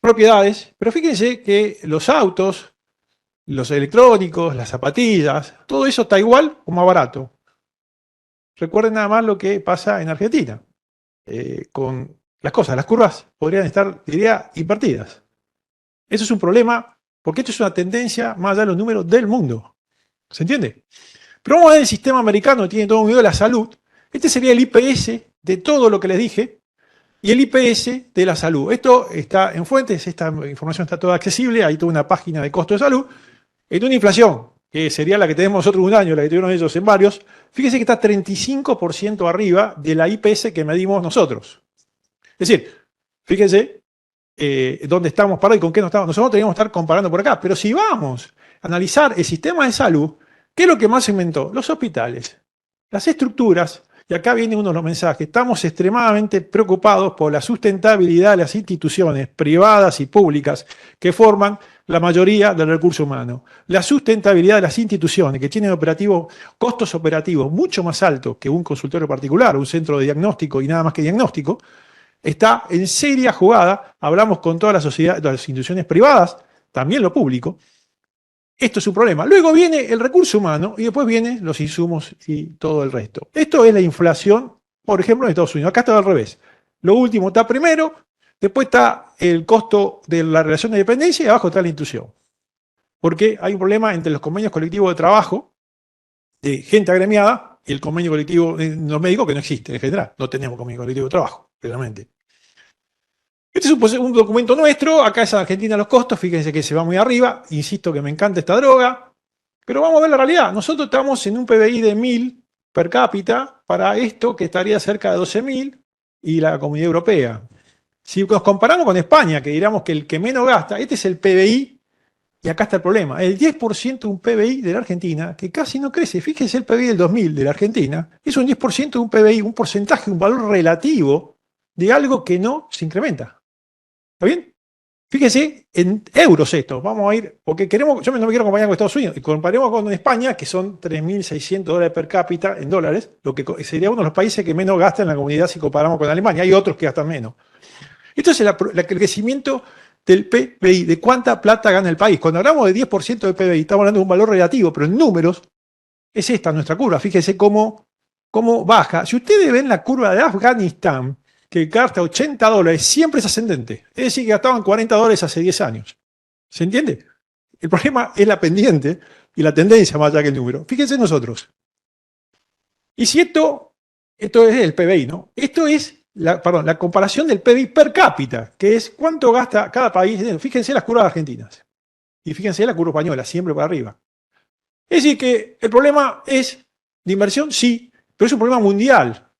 propiedades. Pero fíjense que los autos, los electrónicos, las zapatillas, todo eso está igual o más barato. Recuerden nada más lo que pasa en Argentina. Con las curvas podrían estar, diría, invertidas. Eso es un problema, porque esto es una tendencia más allá de los números del mundo. ¿Se entiende? Pero vamos a ver el sistema americano, tiene todo un video de la salud. Este sería el IPS de todo lo que les dije, y el IPS de la salud. Esto está en fuentes, esta información está toda accesible, hay toda una página de costo de salud. En una inflación, que sería la que tenemos nosotros un año, la que tuvieron ellos en varios, fíjense que está 35% arriba de la IPS que medimos nosotros. Es decir, fíjense dónde estamos parados y con qué no estamos. Nosotros teníamos que estar comparando por acá, pero si vamos a analizar el sistema de salud, ¿qué es lo que más se inventó? Los hospitales, las estructuras, y acá viene uno de los mensajes. Estamos extremadamente preocupados por la sustentabilidad de las instituciones privadas y públicas que forman la mayoría del recurso humano. La sustentabilidad de las instituciones que tienen costos operativos mucho más altos que un consultorio particular, un centro de diagnóstico y nada más que diagnóstico, está en seria jugada. Hablamos con todas las sociedades, todas las instituciones privadas, también lo público. Esto es un problema. Luego viene el recurso humano y después vienen los insumos y todo el resto. Esto es la inflación, por ejemplo, en Estados Unidos. Acá está al revés. Lo último está primero, después está el costo de la relación de dependencia y abajo está la institución. Porque hay un problema entre los convenios colectivos de trabajo de gente agremiada y el convenio colectivo de los médicos que no existe en general. No tenemos convenio colectivo de trabajo, realmente. Este es un documento nuestro, acá es en Argentina los costos, fíjense que se va muy arriba, insisto que me encanta esta droga, pero vamos a ver la realidad. Nosotros estamos en un PBI de 1.000 per cápita para esto que estaría cerca de 12.000 y la Comunidad Europea. Si nos comparamos con España, que diríamos que el que menos gasta, este es el PBI, y acá está el problema, el 10% de un PBI de la Argentina, que casi no crece, fíjense el PBI del 2000 de la Argentina, es un 10% de un PBI, un porcentaje, un valor relativo de algo que no se incrementa. ¿Está bien? Fíjense, en euros esto, vamos a ir, porque queremos, yo no me quiero comparar con Estados Unidos, y comparemos con España, que son $3.600 per cápita en dólares, lo que sería uno de los países que menos gasta en la comunidad si comparamos con Alemania, hay otros que gastan menos. Esto es el crecimiento del PBI, de cuánta plata gana el país. Cuando hablamos de 10% del PBI, estamos hablando de un valor relativo, pero en números, es esta nuestra curva. Fíjense cómo baja. Si ustedes ven la curva de Afganistán, que gasta $80, siempre es ascendente. Es decir, que gastaban $40 hace 10 años. ¿Se entiende? El problema es la pendiente y la tendencia más allá que el número. Fíjense nosotros. Y si esto es el PBI, ¿no? Esto es la comparación del PBI per cápita, que es cuánto gasta cada país. Fíjense las curvas argentinas. Y fíjense la curva española, siempre para arriba. Es decir, que el problema es de inversión, sí, pero es un problema mundial.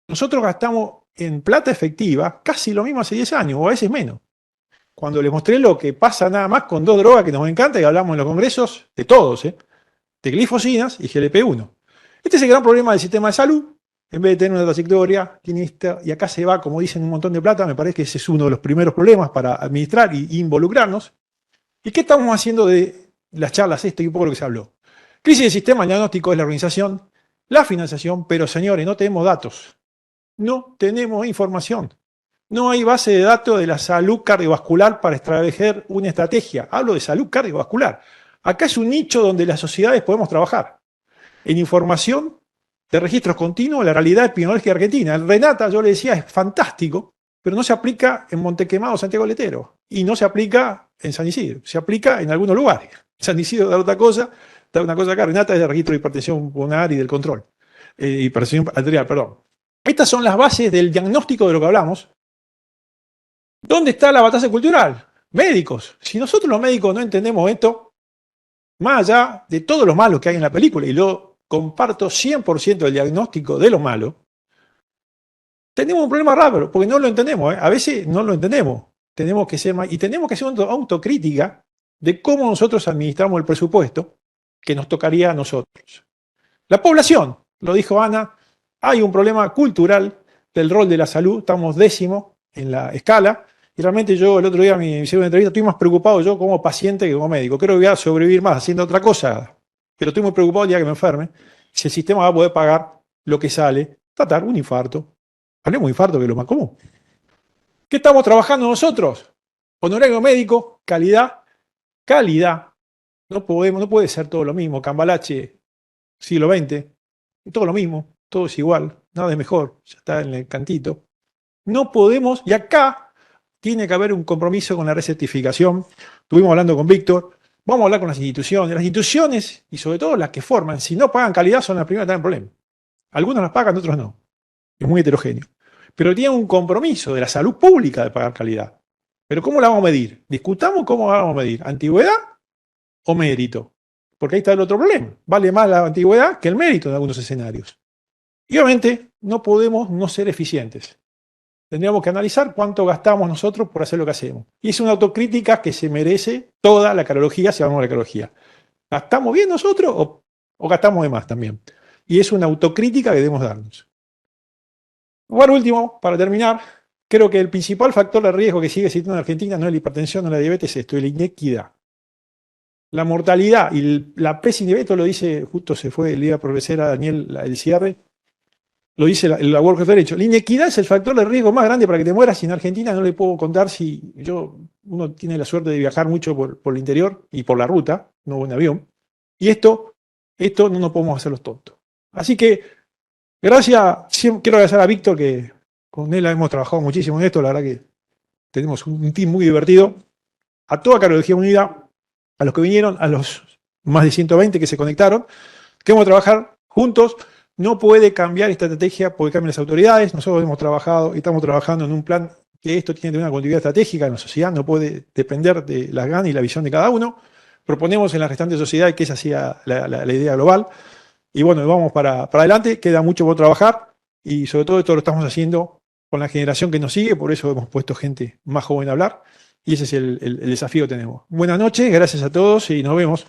Nosotros gastamos en plata efectiva casi lo mismo hace 10 años, o a veces menos. Cuando les mostré lo que pasa nada más con 2 drogas que nos encanta y hablamos en los congresos de todos, de glifosinas y GLP-1. Este es el gran problema del sistema de salud. En vez de tener una trayectoria, tiene esta, y acá se va, como dicen, un montón de plata. Me parece que ese es uno de los primeros problemas para administrar y involucrarnos. ¿Y qué estamos haciendo de las charlas y un poco lo que se habló? Crisis del sistema, el diagnóstico es la organización, la financiación, pero señores, no tenemos datos. No tenemos información. No hay base de datos de la salud cardiovascular para establecer una estrategia. Hablo de salud cardiovascular. Acá es un nicho donde las sociedades podemos trabajar. En información de registros continuos, la realidad epidemiológica argentina. El Renata, yo le decía, es fantástico, pero no se aplica en Montequemado, Santiago del Estero. Y no se aplica en San Isidro. Se aplica en algunos lugares. San Isidro da otra cosa, da una cosa acá. Renata es de registro de hipertensión pulmonar y del control. Hipertensión arterial, perdón. Estas son las bases del diagnóstico de lo que hablamos. ¿Dónde está la batalla cultural? Médicos. Si nosotros los médicos no entendemos esto, más allá de todos los malos que hay en la película, y lo comparto 100% del diagnóstico de lo malo, tenemos un problema raro, porque no lo entendemos. A veces no lo entendemos. Tenemos que ser más, y tenemos que hacer una autocrítica de cómo nosotros administramos el presupuesto que nos tocaría a nosotros. La población, lo dijo Ana, hay un problema cultural del rol de la salud, estamos 10º en la escala, y realmente yo el otro día me hicieron una entrevista, estoy más preocupado yo como paciente que como médico. Creo que voy a sobrevivir más haciendo otra cosa, pero estoy muy preocupado el día que me enferme, si el sistema va a poder pagar lo que sale, tratar un infarto. Hablemos de infarto, que es lo más común. ¿Qué estamos trabajando nosotros? Honorario médico, calidad. No puede ser todo lo mismo. Cambalache, siglo XX, todo lo mismo. Todo es igual, nada es mejor, ya está en el cantito. No podemos, y acá tiene que haber un compromiso con la recertificación. Estuvimos hablando con Víctor, vamos a hablar con las instituciones. Las instituciones, y sobre todo las que forman, si no pagan calidad, son las primeras que están en problemas. Algunos las pagan, otros no. Es muy heterogéneo. Pero tienen un compromiso de la salud pública de pagar calidad. Pero ¿cómo la vamos a medir? Discutamos cómo la vamos a medir. ¿Antigüedad o mérito? Porque ahí está el otro problema. Vale más la antigüedad que el mérito en algunos escenarios. Y obviamente no podemos no ser eficientes. Tendríamos que analizar cuánto gastamos nosotros por hacer lo que hacemos. Y es una autocrítica que se merece toda la cardiología, si hablamos de la cardiología. ¿Gastamos bien nosotros o gastamos de más también? Y es una autocrítica que debemos darnos. Por último, para terminar, creo que el principal factor de riesgo que sigue existiendo en Argentina no es la hipertensión, no es la diabetes, es la inequidad. La mortalidad y la pésima diabetes, lo dice, justo se fue el día profesor Daniel el cierre, lo dice la World Health Derecho. La inequidad es el factor de riesgo más grande para que te mueras. Y en Argentina no le puedo contar si uno tiene la suerte de viajar mucho por el interior y por la ruta, no en avión. Y esto no nos podemos hacer los tontos. Así que, quiero agradecer a Víctor, que con él hemos trabajado muchísimo en esto. La verdad que tenemos un team muy divertido. A toda Cardiología Unida, a los que vinieron, a los más de 120 que se conectaron, queremos trabajar juntos. No puede cambiar esta estrategia porque cambian las autoridades. Nosotros hemos trabajado y estamos trabajando en un plan que esto tiene que tener una continuidad estratégica en la sociedad, no puede depender de las ganas y la visión de cada uno. Proponemos en la restante sociedad que esa sea la idea global. Y bueno, vamos para adelante, queda mucho por trabajar y sobre todo esto lo estamos haciendo con la generación que nos sigue, por eso hemos puesto gente más joven a hablar y ese es el desafío que tenemos. Buenas noches, gracias a todos y nos vemos.